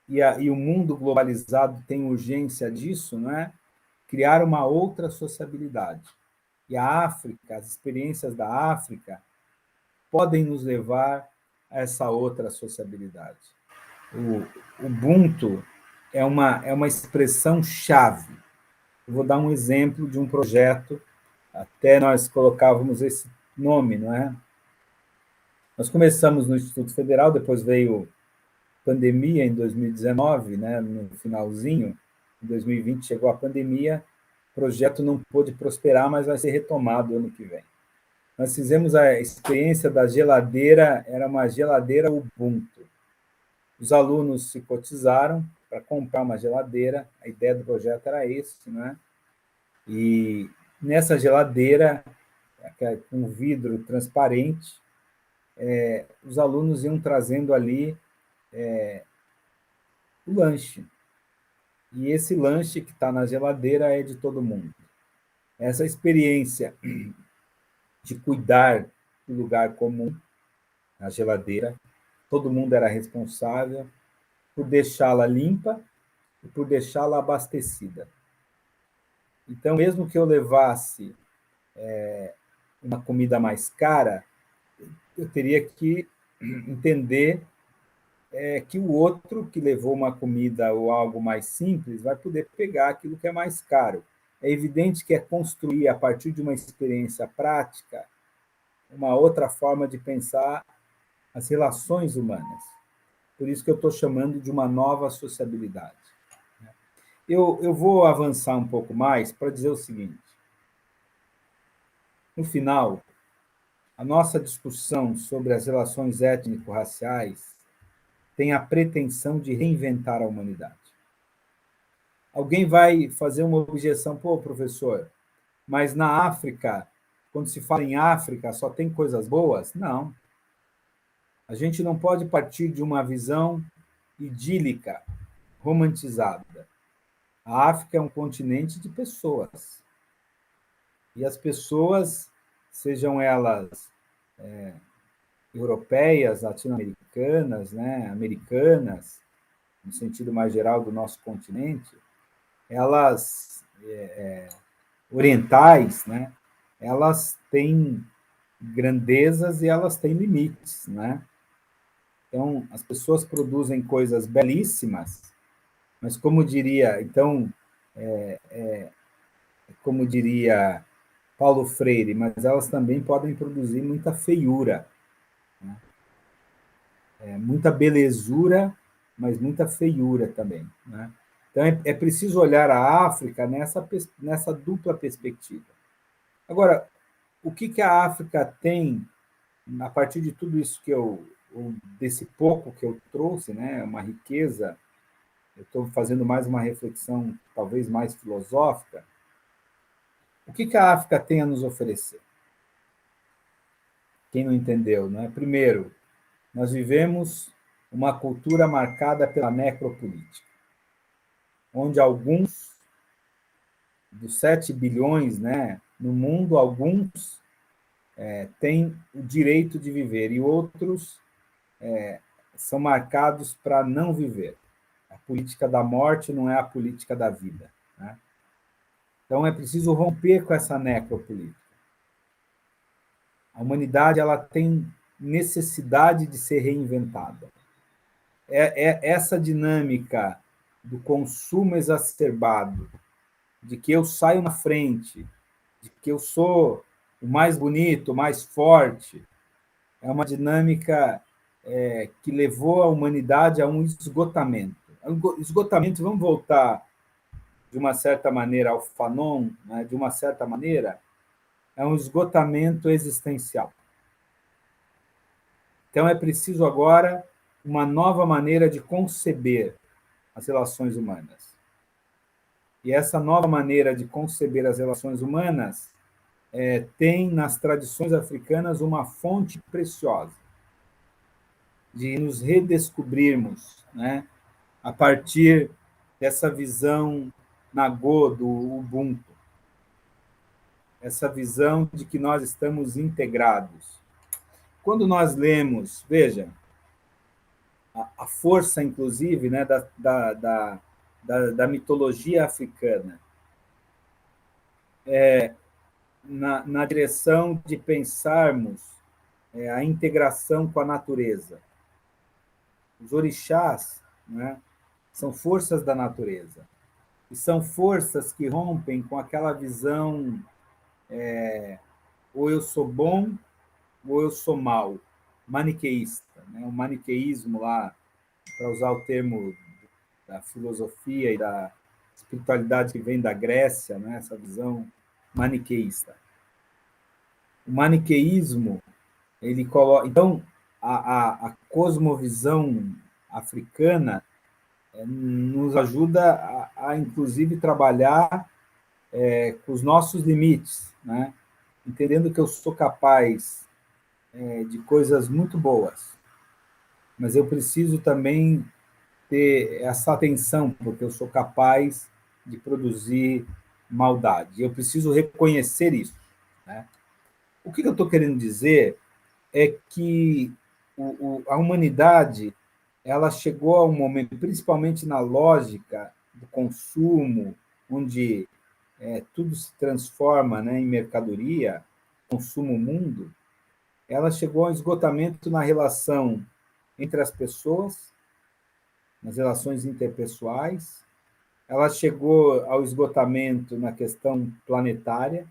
e o mundo globalizado tem urgência disso, não é? Criar uma outra sociabilidade. E a África, as experiências da África, podem nos levar a essa outra sociabilidade. O Ubuntu é uma expressão-chave. Eu vou dar um exemplo de um projeto, até nós colocávamos esse nome, não é? Nós começamos no Instituto Federal, depois veio pandemia em 2019, né, no finalzinho, em 2020 chegou a pandemia, o projeto não pôde prosperar, mas vai ser retomado ano que vem. Nós fizemos a experiência da geladeira, era uma geladeira Ubuntu. Os alunos se cotizaram para comprar uma geladeira, a ideia do projeto era esse, né? E nessa geladeira, com vidro transparente, os alunos iam trazendo ali o lanche. E esse lanche que está na geladeira é de todo mundo. Essa experiência de cuidar do lugar comum, a geladeira, todo mundo era responsável por deixá-la limpa e por deixá-la abastecida. Então, mesmo que eu levasse uma comida mais cara, eu teria que entender que o outro que levou uma comida ou algo mais simples vai poder pegar aquilo que é mais caro. É evidente que é construir, a partir de uma experiência prática, uma outra forma de pensar as relações humanas. Por isso que eu estou chamando de uma nova sociabilidade. Eu vou avançar um pouco mais para dizer o seguinte. No final, a nossa discussão sobre as relações étnico-raciais tem a pretensão de reinventar a humanidade. Alguém vai fazer uma objeção, pô, professor, mas na África, quando se fala em África, só tem coisas boas? Não. A gente não pode partir de uma visão idílica, romantizada. A África é um continente de pessoas. E as pessoas, sejam elas europeias, latino-americanas, né, americanas, no sentido mais geral do nosso continente, elas orientais, né, elas têm grandezas e elas têm limites, né? Então, as pessoas produzem coisas belíssimas, mas como diria Paulo Freire, mas elas também podem produzir muita feiura, né? Muita belezura, mas muita feiura também, né? Então, é preciso olhar a África nessa dupla perspectiva. Agora, o que a África tem, a partir de tudo isso desse pouco que eu trouxe, né, uma riqueza, eu estou fazendo mais uma reflexão, talvez mais filosófica, o que a África tem a nos oferecer? Quem não entendeu, né? Primeiro, nós vivemos uma cultura marcada pela necropolítica, onde alguns dos 7 bilhões, né, no mundo, alguns têm o direito de viver e outros são marcados para não viver. A política da morte não é a política da vida, né? Então, é preciso romper com essa necropolítica. A humanidade ela tem necessidade de ser reinventada. Essa dinâmica do consumo exacerbado, de que eu saio na frente, de que eu sou o mais bonito, o mais forte, é uma dinâmica que levou a humanidade a um esgotamento. Esgotamento, vamos voltar de uma certa maneira ao Fanon, né? De uma certa maneira, é um esgotamento existencial. Então, é preciso agora uma nova maneira de conceber as relações humanas. E essa nova maneira de conceber as relações humanas tem nas tradições africanas uma fonte preciosa de nos redescobrirmos, né, a partir dessa visão Nagô, do Ubuntu, essa visão de que nós estamos integrados. Quando nós lemos, veja, a força, inclusive, né, da mitologia africana, na direção de pensarmos a integração com a natureza. Os orixás, né, são forças da natureza, e são forças que rompem com aquela visão ou eu sou bom ou eu sou mal, maniqueísta, né? O maniqueísmo lá, para usar o termo da filosofia e da espiritualidade que vem da Grécia, né? Essa visão maniqueísta. O maniqueísmo, ele coloca... Então, a cosmovisão africana nos ajuda inclusive, trabalhar com os nossos limites, né? Entendendo que eu sou capaz de coisas muito boas, mas eu preciso também ter essa atenção, porque eu sou capaz de produzir maldade. Eu preciso reconhecer isso, né? O que eu estou querendo dizer é que a humanidade ela chegou a um momento, principalmente na lógica do consumo, onde tudo se transforma, né, em mercadoria, consumo mundo, ela chegou ao esgotamento na relação entre as pessoas, nas relações interpessoais, ela chegou ao esgotamento na questão planetária,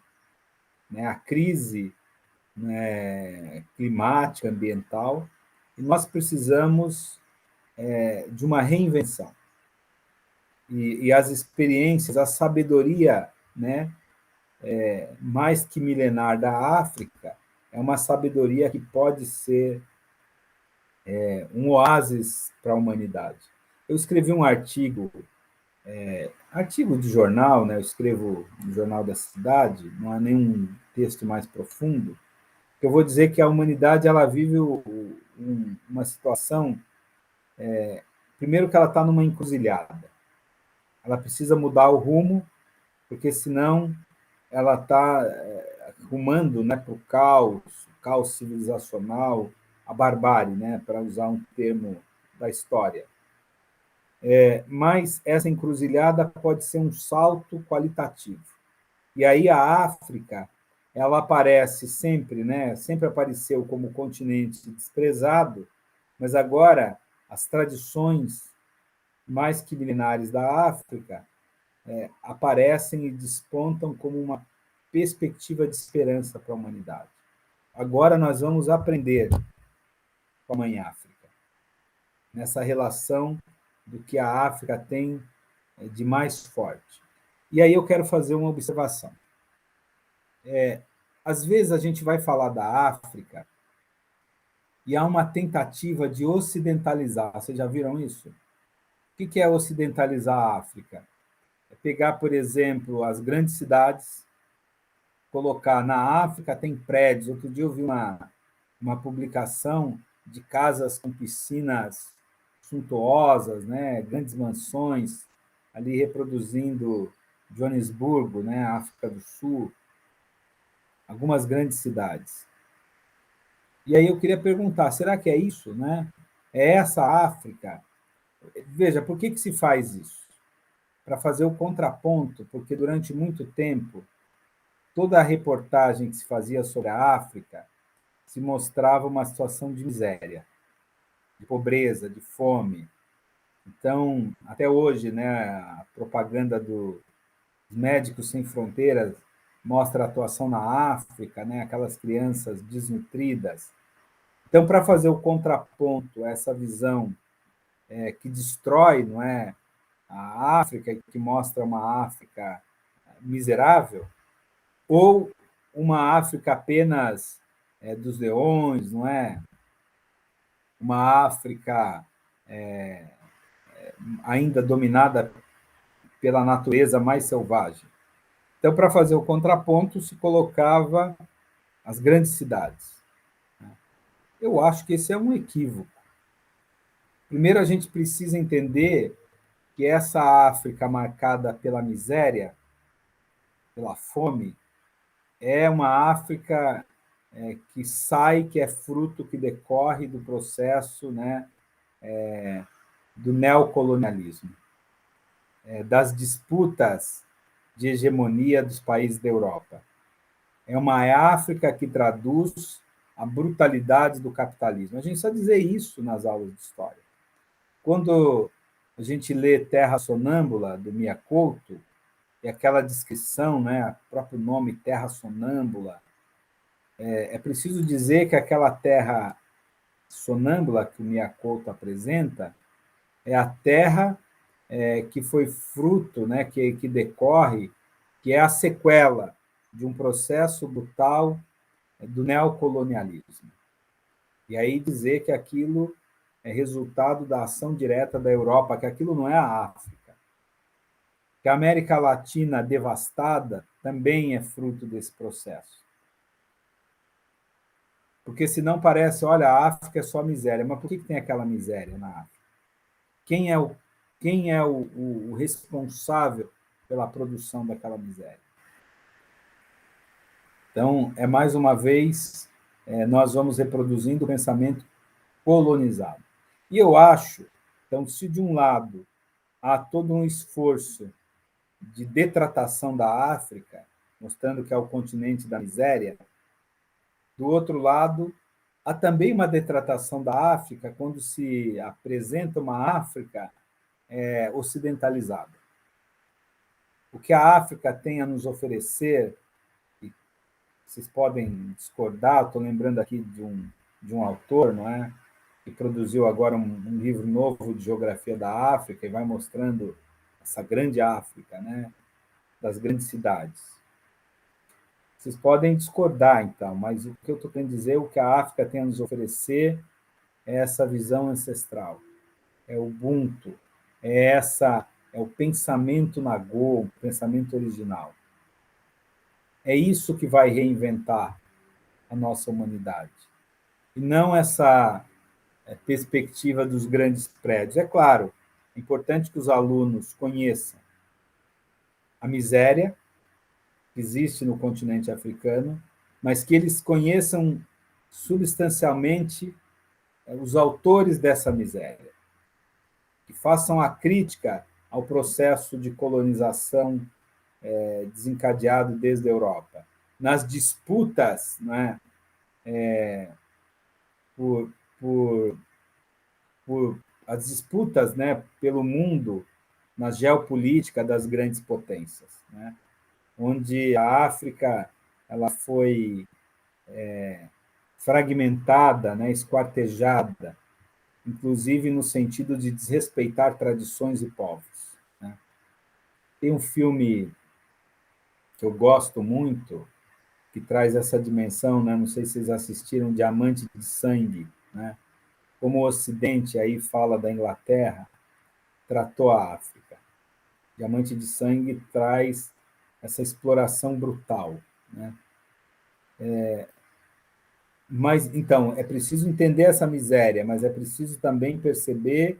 né, a crise, né, climática, ambiental, e nós precisamos de uma reinvenção. E as experiências, a sabedoria, né, mais que milenar da África, é uma sabedoria que pode ser um oásis para a humanidade. Eu escrevi um artigo de jornal, né? Eu escrevo no Jornal da Cidade, não há nenhum texto mais profundo, que eu vou dizer que a humanidade ela vive uma situação, primeiro que ela está numa encruzilhada, ela precisa mudar o rumo, porque senão ela está rumando, né, para o caos civilizacional, a barbárie, né, para usar um termo da história. Mas essa encruzilhada pode ser um salto qualitativo. E aí a África, ela aparece sempre, né, sempre apareceu como continente desprezado, mas agora as tradições mais que milenares da África aparecem e despontam como uma perspectiva de esperança para a humanidade. Agora nós vamos aprender com a Mãe África, nessa relação do que a África tem de mais forte. E aí eu quero fazer uma observação. Às vezes a gente vai falar da África e há uma tentativa de ocidentalizar. Vocês já viram isso? O que é ocidentalizar a África? É pegar, por exemplo, as grandes cidades, colocar na África tem prédios. Outro dia eu vi uma publicação de casas com piscinas suntuosas, né, grandes mansões, ali reproduzindo Joanesburgo, né, África do Sul, algumas grandes cidades. E aí eu queria perguntar, será que é isso, né? É essa África? Veja, por que se faz isso? Para fazer o contraponto, porque durante muito tempo toda a reportagem que se fazia sobre a África se mostrava uma situação de miséria, de pobreza, de fome. Então, até hoje, né, a propaganda dos Médicos Sem Fronteiras mostra a atuação na África, né, aquelas crianças desnutridas. Então, para fazer o contraponto a essa visão que destrói, não é, a África e que mostra uma África miserável, ou uma África apenas dos leões, não é? Uma África ainda dominada pela natureza mais selvagem. Então, para fazer o contraponto, se colocava as grandes cidades. Eu acho que esse é um equívoco. Primeiro, a gente precisa entender que essa África marcada pela miséria, pela fome, é uma África que sai, que é fruto, que decorre do processo, né, do neocolonialismo, das disputas de hegemonia dos países da Europa. É uma África que traduz a brutalidade do capitalismo. A gente precisa dizer isso nas aulas de história. Quando a gente lê Terra Sonâmbula, do Mia Couto, e aquela descrição, né, o próprio nome Terra Sonâmbula, é preciso dizer que aquela terra sonâmbula que o Mia Couto apresenta é a terra que foi fruto, né, que decorre, que é a sequela de um processo brutal do neocolonialismo. E aí dizer que aquilo é resultado da ação direta da Europa, que aquilo não é a África. Que a América Latina devastada também é fruto desse processo. Porque senão parece, olha, a África é só miséria. Mas por que tem aquela miséria na África? Quem é o responsável pela produção daquela miséria? Então, mais uma vez, nós vamos reproduzindo o pensamento colonizado. E eu acho, então, se de um lado há todo um esforço de detratação da África, mostrando que é o continente da miséria, do outro lado, há também uma detratação da África quando se apresenta uma África ocidentalizada. O que a África tem a nos oferecer, e vocês podem discordar, estou lembrando aqui de um autor, não é? Que produziu agora um livro novo de geografia da África e vai mostrando essa grande África, né? Das grandes cidades. Vocês podem discordar, então, mas o que eu estou querendo dizer, o que a África tem a nos oferecer é essa visão ancestral, é o Ubuntu, é o pensamento Nagô, o pensamento original. É isso que vai reinventar a nossa humanidade. E não essa perspectiva dos grandes prédios. É claro, é importante que os alunos conheçam a miséria que existe no continente africano, mas que eles conheçam substancialmente os autores dessa miséria, que façam a crítica ao processo de colonização desencadeado desde a Europa, nas disputas, né, por, por, por as disputas, né, pelo mundo na geopolítica das grandes potências, né, onde a África ela foi fragmentada, né, esquartejada, inclusive no sentido de desrespeitar tradições e povos, né. Tem um filme que eu gosto muito, que traz essa dimensão, né? Não sei se vocês assistiram, Diamante de Sangue, né? Como o Ocidente aí fala da Inglaterra, tratou a África. Diamante de Sangue traz essa exploração brutal, né? Mas, então, é preciso entender essa miséria, mas é preciso também perceber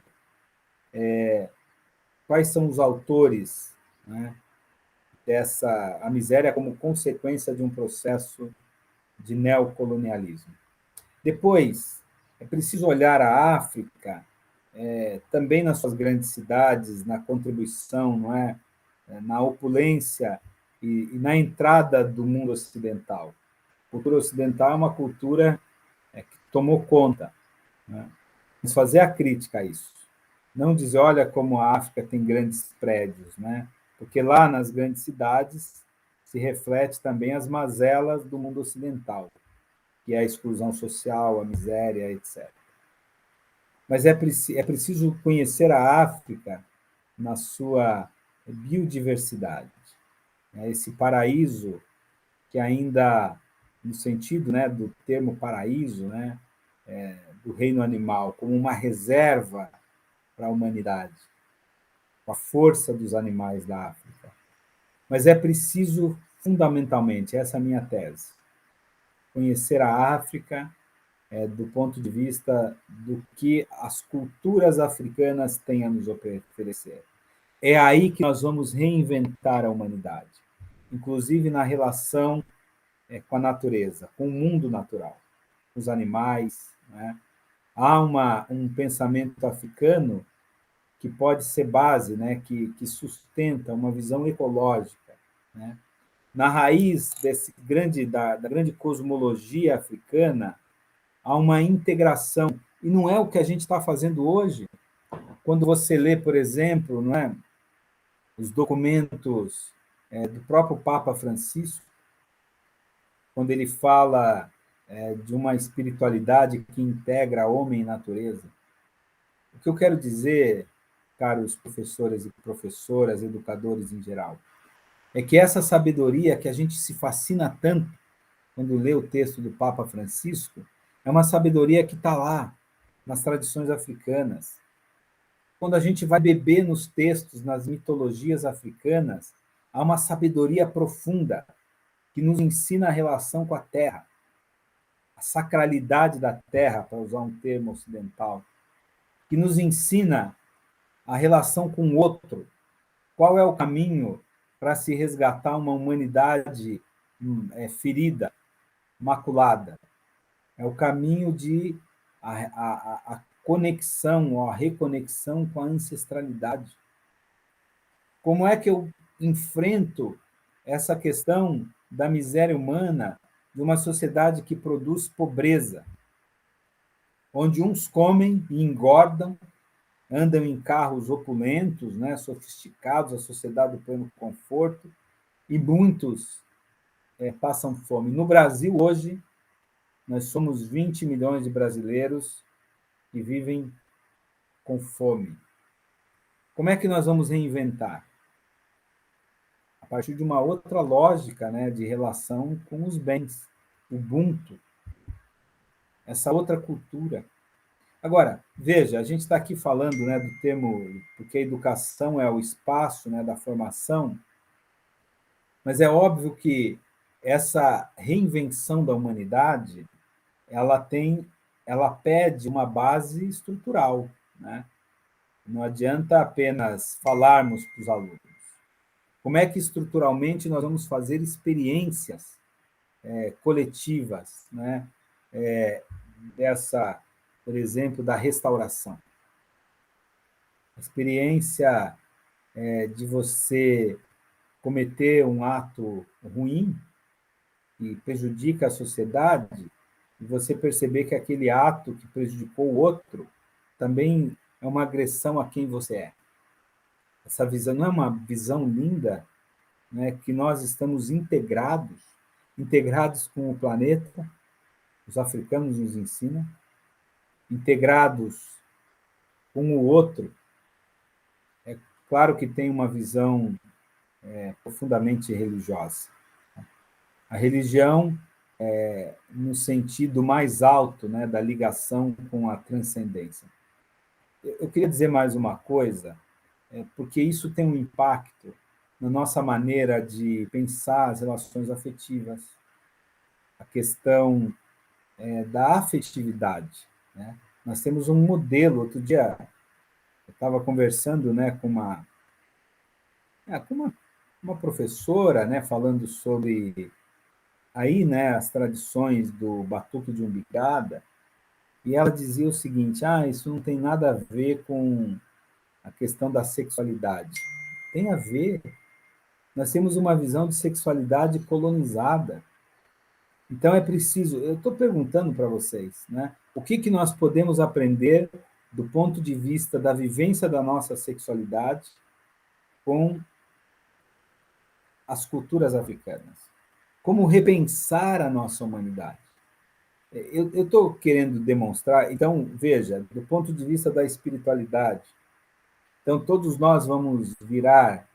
quais são os autores, né, a miséria como consequência de um processo de neocolonialismo. Depois, é preciso olhar a África também nas suas grandes cidades, na contribuição, não é? Na opulência e na entrada do mundo ocidental. A cultura ocidental é uma cultura que tomou conta, né? Mas fazer a crítica a isso. Não dizer, olha como a África tem grandes prédios, né? Porque lá nas grandes cidades se reflete também as mazelas do mundo ocidental, que é a exclusão social, a miséria, etc. Mas é preciso conhecer a África na sua biodiversidade, né? Esse paraíso que ainda, no sentido, né, do termo paraíso, né, do reino animal, como uma reserva para a humanidade, com a força dos animais da África. Mas é preciso, fundamentalmente, essa é a minha tese, conhecer a África do ponto de vista do que as culturas africanas têm a nos oferecer. É aí que nós vamos reinventar a humanidade, inclusive na relação com a natureza, com o mundo natural, com os animais, né? há um pensamento africano que pode ser base, né, que sustenta uma visão ecológica, né? Na raiz da grande cosmologia africana, há uma integração, e não é o que a gente está fazendo hoje. Quando você lê, por exemplo, não é, os documentos do próprio Papa Francisco, quando ele fala de uma espiritualidade que integra homem e natureza. O que eu quero dizer, caros professores e professoras, educadores em geral, é que essa sabedoria que a gente se fascina tanto quando lê o texto do Papa Francisco, é uma sabedoria que está lá, nas tradições africanas. Quando a gente vai beber nos textos, nas mitologias africanas, há uma sabedoria profunda que nos ensina a relação com a terra, a sacralidade da terra, para usar um termo ocidental, que nos ensina a relação com o outro. Qual é o caminho para se resgatar uma humanidade ferida, maculada? É o caminho de a conexão, ou a reconexão com a ancestralidade. Como é que eu enfrento essa questão da miséria humana de uma sociedade que produz pobreza, onde uns comem e engordam, andam em carros opulentos, né, sofisticados, a sociedade do pleno conforto, e muitos passam fome. No Brasil, hoje, nós somos 20 milhões de brasileiros que vivem com fome. Como é que nós vamos reinventar? A partir de uma outra lógica, né, de relação com os bens, Ubuntu, essa outra cultura. Agora, veja, a gente está aqui falando, né, do termo, porque a educação é o espaço, né, da formação, mas é óbvio que essa reinvenção da humanidade, ela pede uma base estrutural, né? Não adianta apenas falarmos para os alunos. Como é que estruturalmente nós vamos fazer experiências coletivas, né? Dessa, por exemplo, da restauração. A experiência de você cometer um ato ruim que prejudica a sociedade e você perceber que aquele ato que prejudicou o outro também é uma agressão a quem você é. Essa visão não é uma visão linda, né, que nós estamos integrados com o planeta, os africanos nos ensinam, integrados com o outro. É claro que tem uma visão profundamente religiosa. A religião, no sentido mais alto, né, da ligação com a transcendência. Eu queria dizer mais uma coisa, porque isso tem um impacto na nossa maneira de pensar as relações afetivas, a questão da afetividade, né? Nós temos um modelo. Outro dia eu estava conversando, né, com uma professora, né, falando sobre aí, né, as tradições do Batuque de Umbigada, e ela dizia o seguinte: isso não tem nada a ver com a questão da sexualidade. Tem a ver. Nós temos uma visão de sexualidade colonizada. Então é preciso, eu estou perguntando para vocês, né, o que nós podemos aprender do ponto de vista da vivência da nossa sexualidade com as culturas africanas? Como repensar a nossa humanidade? Eu estou querendo demonstrar, então, veja, do ponto de vista da espiritualidade, então todos nós vamos virar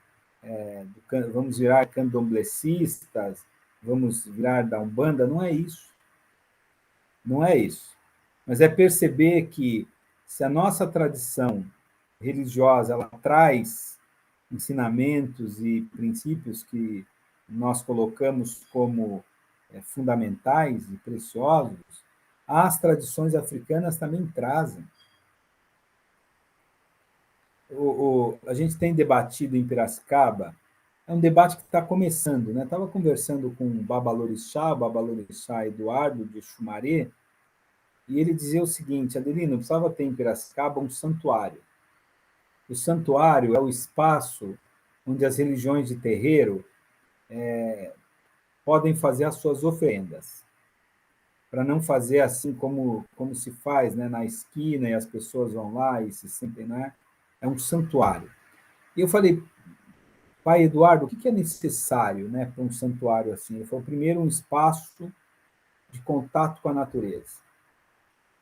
candomblecistas, vamos virar da Umbanda, não é isso. Não é isso. Mas é perceber que se a nossa tradição religiosa ela traz ensinamentos e princípios que nós colocamos como fundamentais e preciosos, as tradições africanas também trazem. A gente tem debatido em Piracicaba, é um debate que está começando, né? Estava conversando com o Babalorixá Eduardo de Xumaré, E ele dizia o seguinte: Adelino, precisava ter em Piracicaba um santuário. O santuário é o espaço onde as religiões de terreiro podem fazer as suas oferendas, para não fazer assim como se faz, né, na esquina, e as pessoas vão lá e se sentem, né? É um santuário. E eu falei, pai Eduardo, o que é necessário, né, para um santuário assim? Ele falou, primeiro, um espaço de contato com a natureza,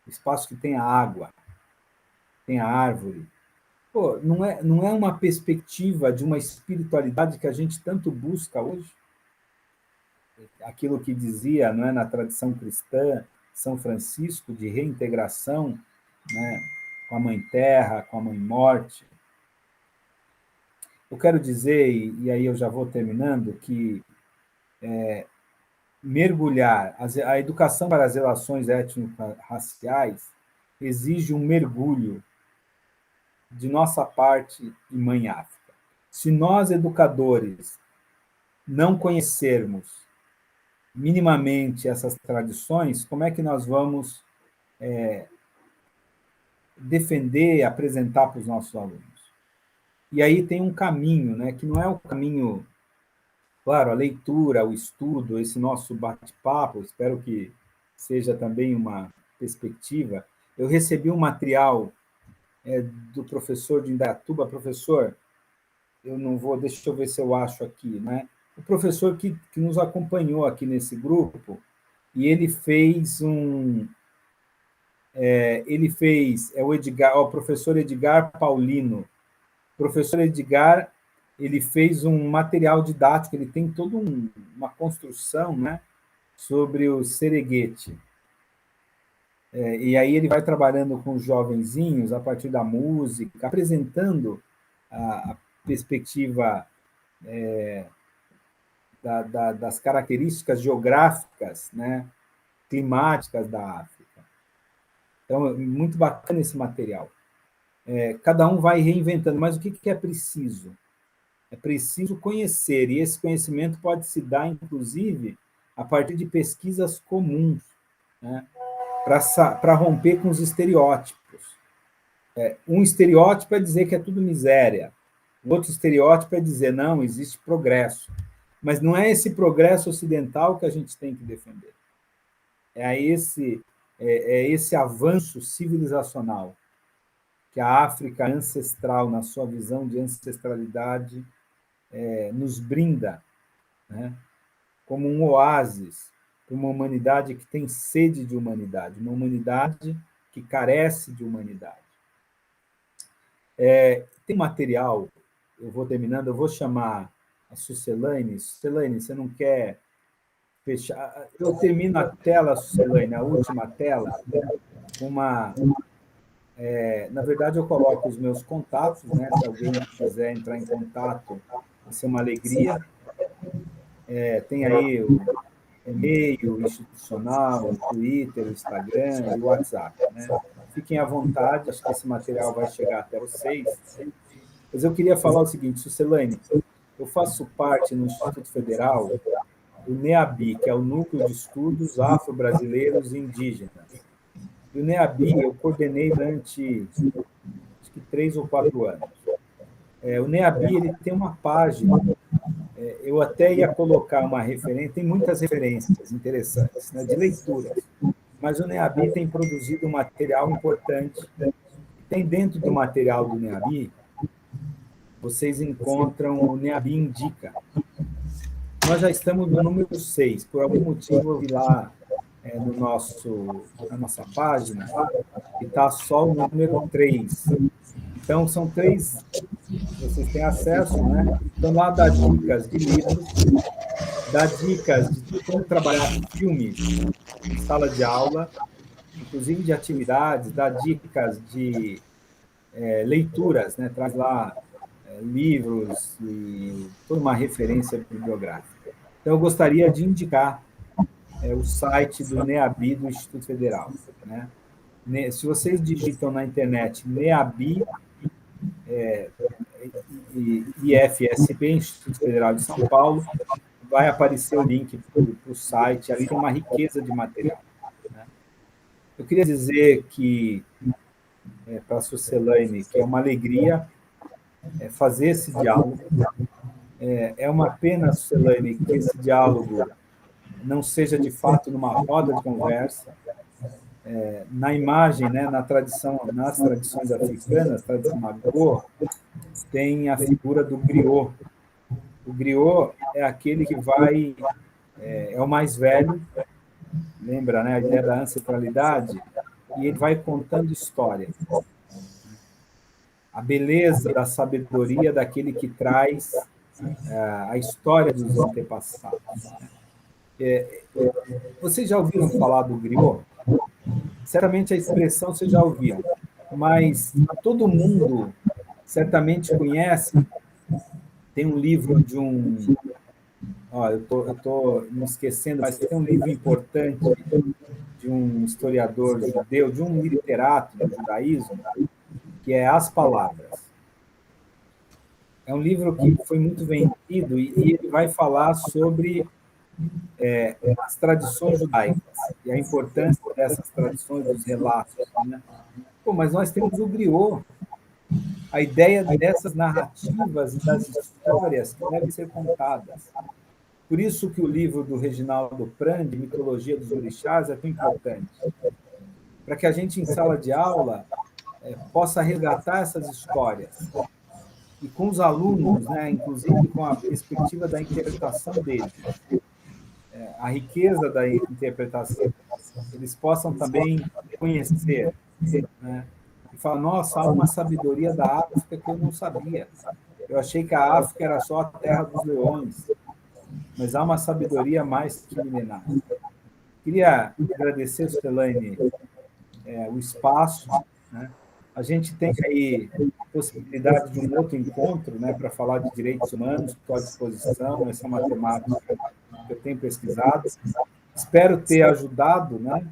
um espaço que tenha água, tenha árvore. Pô, não é uma perspectiva de uma espiritualidade que a gente tanto busca hoje? Aquilo que dizia, não é, na tradição cristã, São Francisco, de reintegração, né, com a Mãe Terra, com a Mãe Morte. Eu quero dizer, e aí eu já vou terminando, que mergulhar, a educação para as relações étnico-raciais exige um mergulho de nossa parte em Mãe África. Se nós, educadores, não conhecermos minimamente essas tradições, como é que nós vamos defender, apresentar para os nossos alunos? E aí tem um caminho, né, que não é o caminho, claro, a leitura, o estudo, esse nosso bate-papo, espero que seja também uma perspectiva. Eu recebi um material do professor de Indaiatuba, professor, eu não vou, deixa eu ver se eu acho aqui, né? O professor que nos acompanhou aqui nesse grupo, e ele fez o Edgar, o professor Edgar Paulino. O professor Edgar, ele fez um material didático, ele tem toda uma construção, né, sobre o Serengeti. E aí ele vai trabalhando com os jovenzinhos a partir da música, apresentando a perspectiva das características geográficas, né, climáticas da África. Então, é muito bacana esse material. Cada um vai reinventando, mas o que é preciso? É preciso conhecer, e esse conhecimento pode se dar, inclusive, a partir de pesquisas comuns, né, para romper com os estereótipos. Um estereótipo é dizer que é tudo miséria, o outro estereótipo é dizer, não, existe progresso. Mas não é esse progresso ocidental que a gente tem que defender. É esse avanço civilizacional que a África ancestral, na sua visão de ancestralidade, nos brinda, né, como um oásis para uma humanidade que tem sede de humanidade, uma humanidade que carece de humanidade. Tem material, eu vou terminando, eu vou chamar a Sucelaine. Sucelaine, você não quer fechar? Eu termino a tela, Sucelaine, a última tela, na verdade, eu coloco os meus contatos, né? Se alguém quiser entrar em contato, vai ser uma alegria. Tem aí o e-mail institucional, o Twitter, o Instagram e o WhatsApp, né? Fiquem à vontade, acho que esse material vai chegar até vocês. Mas eu queria falar o seguinte, Sucelaine, eu faço parte no Instituto Federal do NEABI, que é o Núcleo de Estudos Afro-Brasileiros e Indígenas. E o NEABI eu coordenei durante, acho que 3 ou 4 anos. O NEABI ele tem uma página, eu até ia colocar uma referência, tem muitas referências interessantes, né, de leituras, mas o NEABI tem produzido um material importante. Tem dentro do material do NEABI, vocês encontram o NEABI Indica. Nós já estamos no número 6, por algum motivo eu vi lá na nossa página, e está só o número 3. Então, são 3, vocês têm acesso, né? Então, lá dá dicas de livros, dá dicas de como trabalhar filmes em sala de aula, inclusive de atividades, dá dicas de leituras, né? Traz lá livros e toda uma referência bibliográfica. Então, eu gostaria de indicar o site do NEABI do Instituto Federal, né? Se vocês digitam na internet NEABI, IFSP, Instituto Federal de São Paulo, vai aparecer o link para o site, ali tem uma riqueza de material, né? Eu queria dizer que, para a Sucelaine, que é uma alegria fazer esse diálogo. É uma pena, Sucelaine, que esse diálogo não seja, de fato, numa roda de conversa. Na imagem, né, nas tradições africanas, tradição Magô, tem a figura do griot. O griot é aquele que vai, é o mais velho, lembra, né, a ideia da ancestralidade, e ele vai contando história. A beleza da sabedoria daquele que traz a história dos antepassados. Vocês já ouviram falar do griot? Certamente a expressão vocês já ouviram, mas todo mundo certamente conhece. Tem um livro de um... eu tô me esquecendo, mas tem um livro importante de um historiador judeu, de um literato do judaísmo, que é As Palavras. É um livro que foi muito vendido e ele vai falar sobre as tradições judaicas e a importância dessas tradições, dos relatos. Né? Mas nós temos o griot, a ideia dessas narrativas e das histórias que devem ser contadas. Por isso que o livro do Reginaldo Prandi, Mitologia dos Orixás, é tão importante. Para que a gente, em sala de aula, possa resgatar essas histórias. E com os alunos, né, inclusive com a perspectiva da interpretação deles, a riqueza da interpretação, eles possam também conhecer, né, e falar, nossa, há uma sabedoria da África que eu não sabia. Eu achei que a África era só a terra dos leões, mas há uma sabedoria mais que milenar. Queria agradecer, Sucelaine, o espaço, né? A gente tem aí possibilidade de um outro encontro, né, para falar de direitos humanos, estou à disposição, essa é uma temática que eu tenho pesquisado. Espero ter ajudado, né?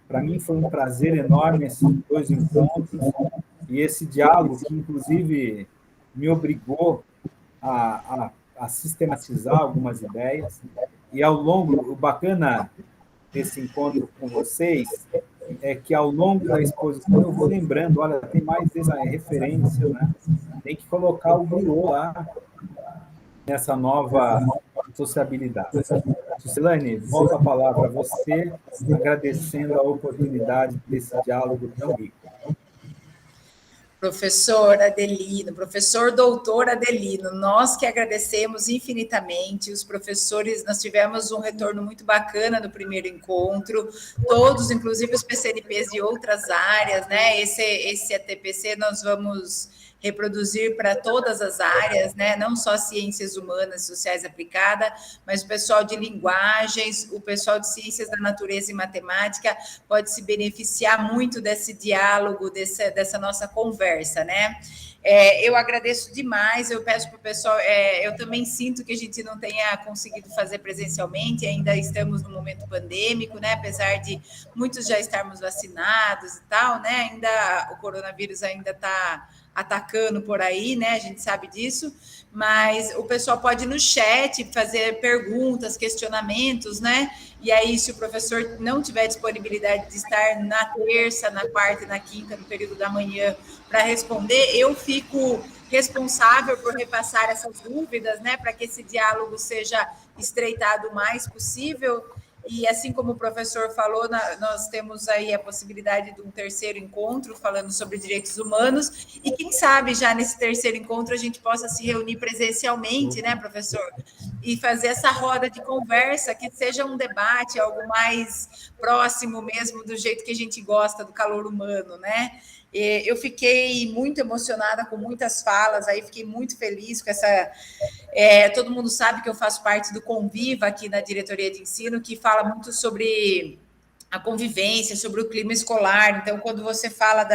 Para mim foi um prazer enorme esses 2 encontros e esse diálogo que, inclusive, me obrigou a sistematizar algumas ideias. E ao longo, o bacana desse encontro com vocês é que ao longo da exposição eu vou lembrando, olha, tem mais essa referência, né? Tem que colocar o griot lá nessa nova sociabilidade. Sucelaine, volto a palavra a você, agradecendo a oportunidade desse diálogo tão rico. Professor Adelino, professor doutor Adelino, nós que agradecemos infinitamente, os professores, nós tivemos um retorno muito bacana no primeiro encontro, todos, inclusive os PCNPs de outras áreas, né? Esse ATPC nós vamos reproduzir para todas as áreas, né? Não só ciências humanas, sociais aplicadas, mas o pessoal de linguagens, o pessoal de ciências da natureza e matemática pode se beneficiar muito desse diálogo, dessa nossa conversa, né? Eu agradeço demais, eu peço para o pessoal, eu também sinto que a gente não tenha conseguido fazer presencialmente, ainda estamos no momento pandêmico, né? Apesar de muitos já estarmos vacinados e tal, né? Ainda o coronavírus ainda está atacando por aí, né? A gente sabe disso, mas o pessoal pode ir no chat fazer perguntas, questionamentos, né? E aí, se o professor não tiver disponibilidade de estar na terça, na quarta e na quinta, no período da manhã, para responder, eu fico responsável por repassar essas dúvidas, né? Para que esse diálogo seja estreitado o mais possível. E assim como o professor falou, nós temos aí a possibilidade de um terceiro encontro falando sobre direitos humanos, e quem sabe já nesse terceiro encontro a gente possa se reunir presencialmente, né, professor? E fazer essa roda de conversa, que seja um debate, algo mais próximo mesmo do jeito que a gente gosta, do calor humano, né? Eu fiquei muito emocionada com muitas falas, aí fiquei muito feliz com essa... todo mundo sabe que eu faço parte do Conviva aqui na diretoria de ensino, que fala muito sobre a convivência, sobre o clima escolar. Então, quando você fala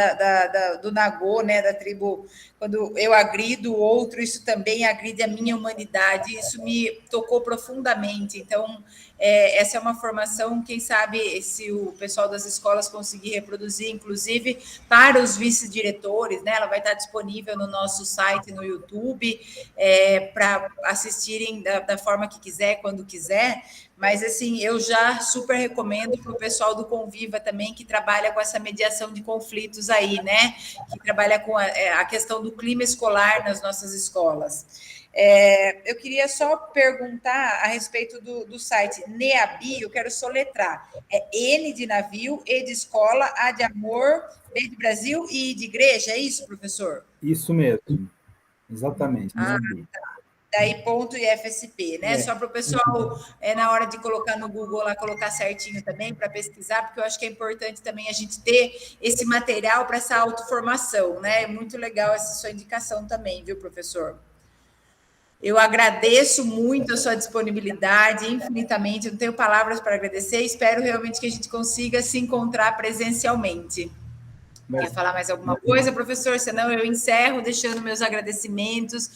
do Nagô, né, da tribo, quando eu agrido o outro, isso também agride a minha humanidade, isso me tocou profundamente. Então, essa é uma formação, quem sabe, se o pessoal das escolas conseguir reproduzir, inclusive para os vice-diretores, né, ela vai estar disponível no nosso site, no YouTube, para assistirem da forma que quiser, quando quiser. Mas, assim, eu já super recomendo para o pessoal pessoal do Conviva também, que trabalha com essa mediação de conflitos aí, né? Que trabalha com a questão do clima escolar nas nossas escolas. Eu queria só perguntar a respeito do site NEABI, eu quero soletrar. É N de navio, E de escola, A de amor, B de Brasil e I de igreja, é isso, professor? Isso mesmo, exatamente. NEABI. Daí ponto e FSP, né? Só para o pessoal, na hora de colocar no Google lá, colocar certinho também para pesquisar, porque eu acho que é importante também a gente ter esse material para essa autoformação, né? É muito legal essa sua indicação também, viu, professor? Eu agradeço muito a sua disponibilidade, infinitamente, eu não tenho palavras para agradecer, espero realmente que a gente consiga se encontrar presencialmente. Quer falar mais alguma coisa, professor? Senão eu encerro deixando meus agradecimentos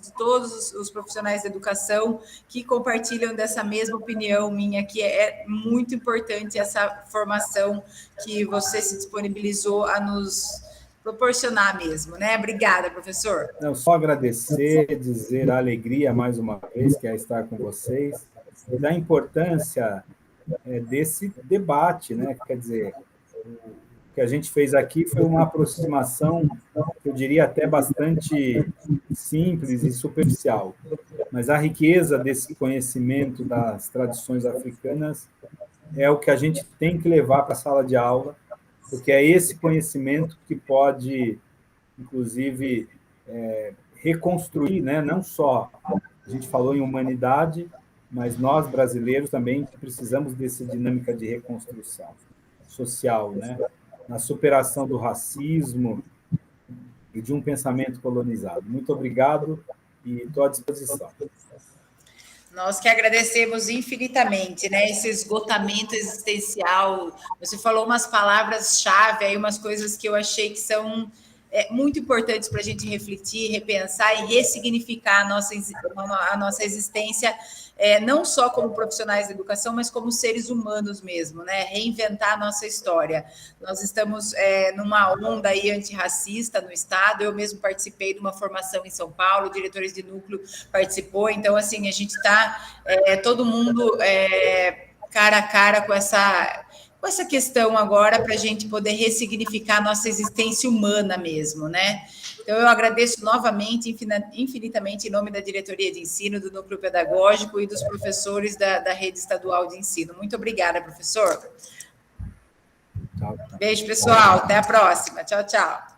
de todos os profissionais da educação que compartilham dessa mesma opinião minha, que é muito importante essa formação que você se disponibilizou a nos proporcionar mesmo, né? Obrigada, professor. Não, só agradecer, dizer a alegria mais uma vez que é estar com vocês, e da importância desse debate, né? Quer dizer, o que a gente fez aqui foi uma aproximação, eu diria até bastante simples e superficial, mas a riqueza desse conhecimento das tradições africanas é o que a gente tem que levar para a sala de aula, porque é esse conhecimento que pode, inclusive, reconstruir, né? Não só a gente falou em humanidade, mas nós, brasileiros, também precisamos dessa dinâmica de reconstrução social, né? Na superação do racismo e de um pensamento colonizado. Muito obrigado e estou à disposição. Nós que agradecemos infinitamente, né? Esse esgotamento existencial. Você falou umas palavras-chave aí, umas coisas que eu achei que são muito importantes para a gente refletir, repensar e ressignificar a nossa existência, não só como profissionais da educação, mas como seres humanos mesmo, né? Reinventar a nossa história. Nós estamos numa onda aí antirracista no Estado, eu mesmo participei de uma formação em São Paulo, diretores de núcleo participou, então, assim, a gente está todo mundo cara a cara com essa questão agora para a gente poder ressignificar a nossa existência humana mesmo, né? Então, eu agradeço novamente, infinitamente, em nome da diretoria de ensino, do núcleo pedagógico e dos professores da rede estadual de ensino. Muito obrigada, professor. Tchau. Beijo, pessoal. Até a próxima. Tchau, tchau.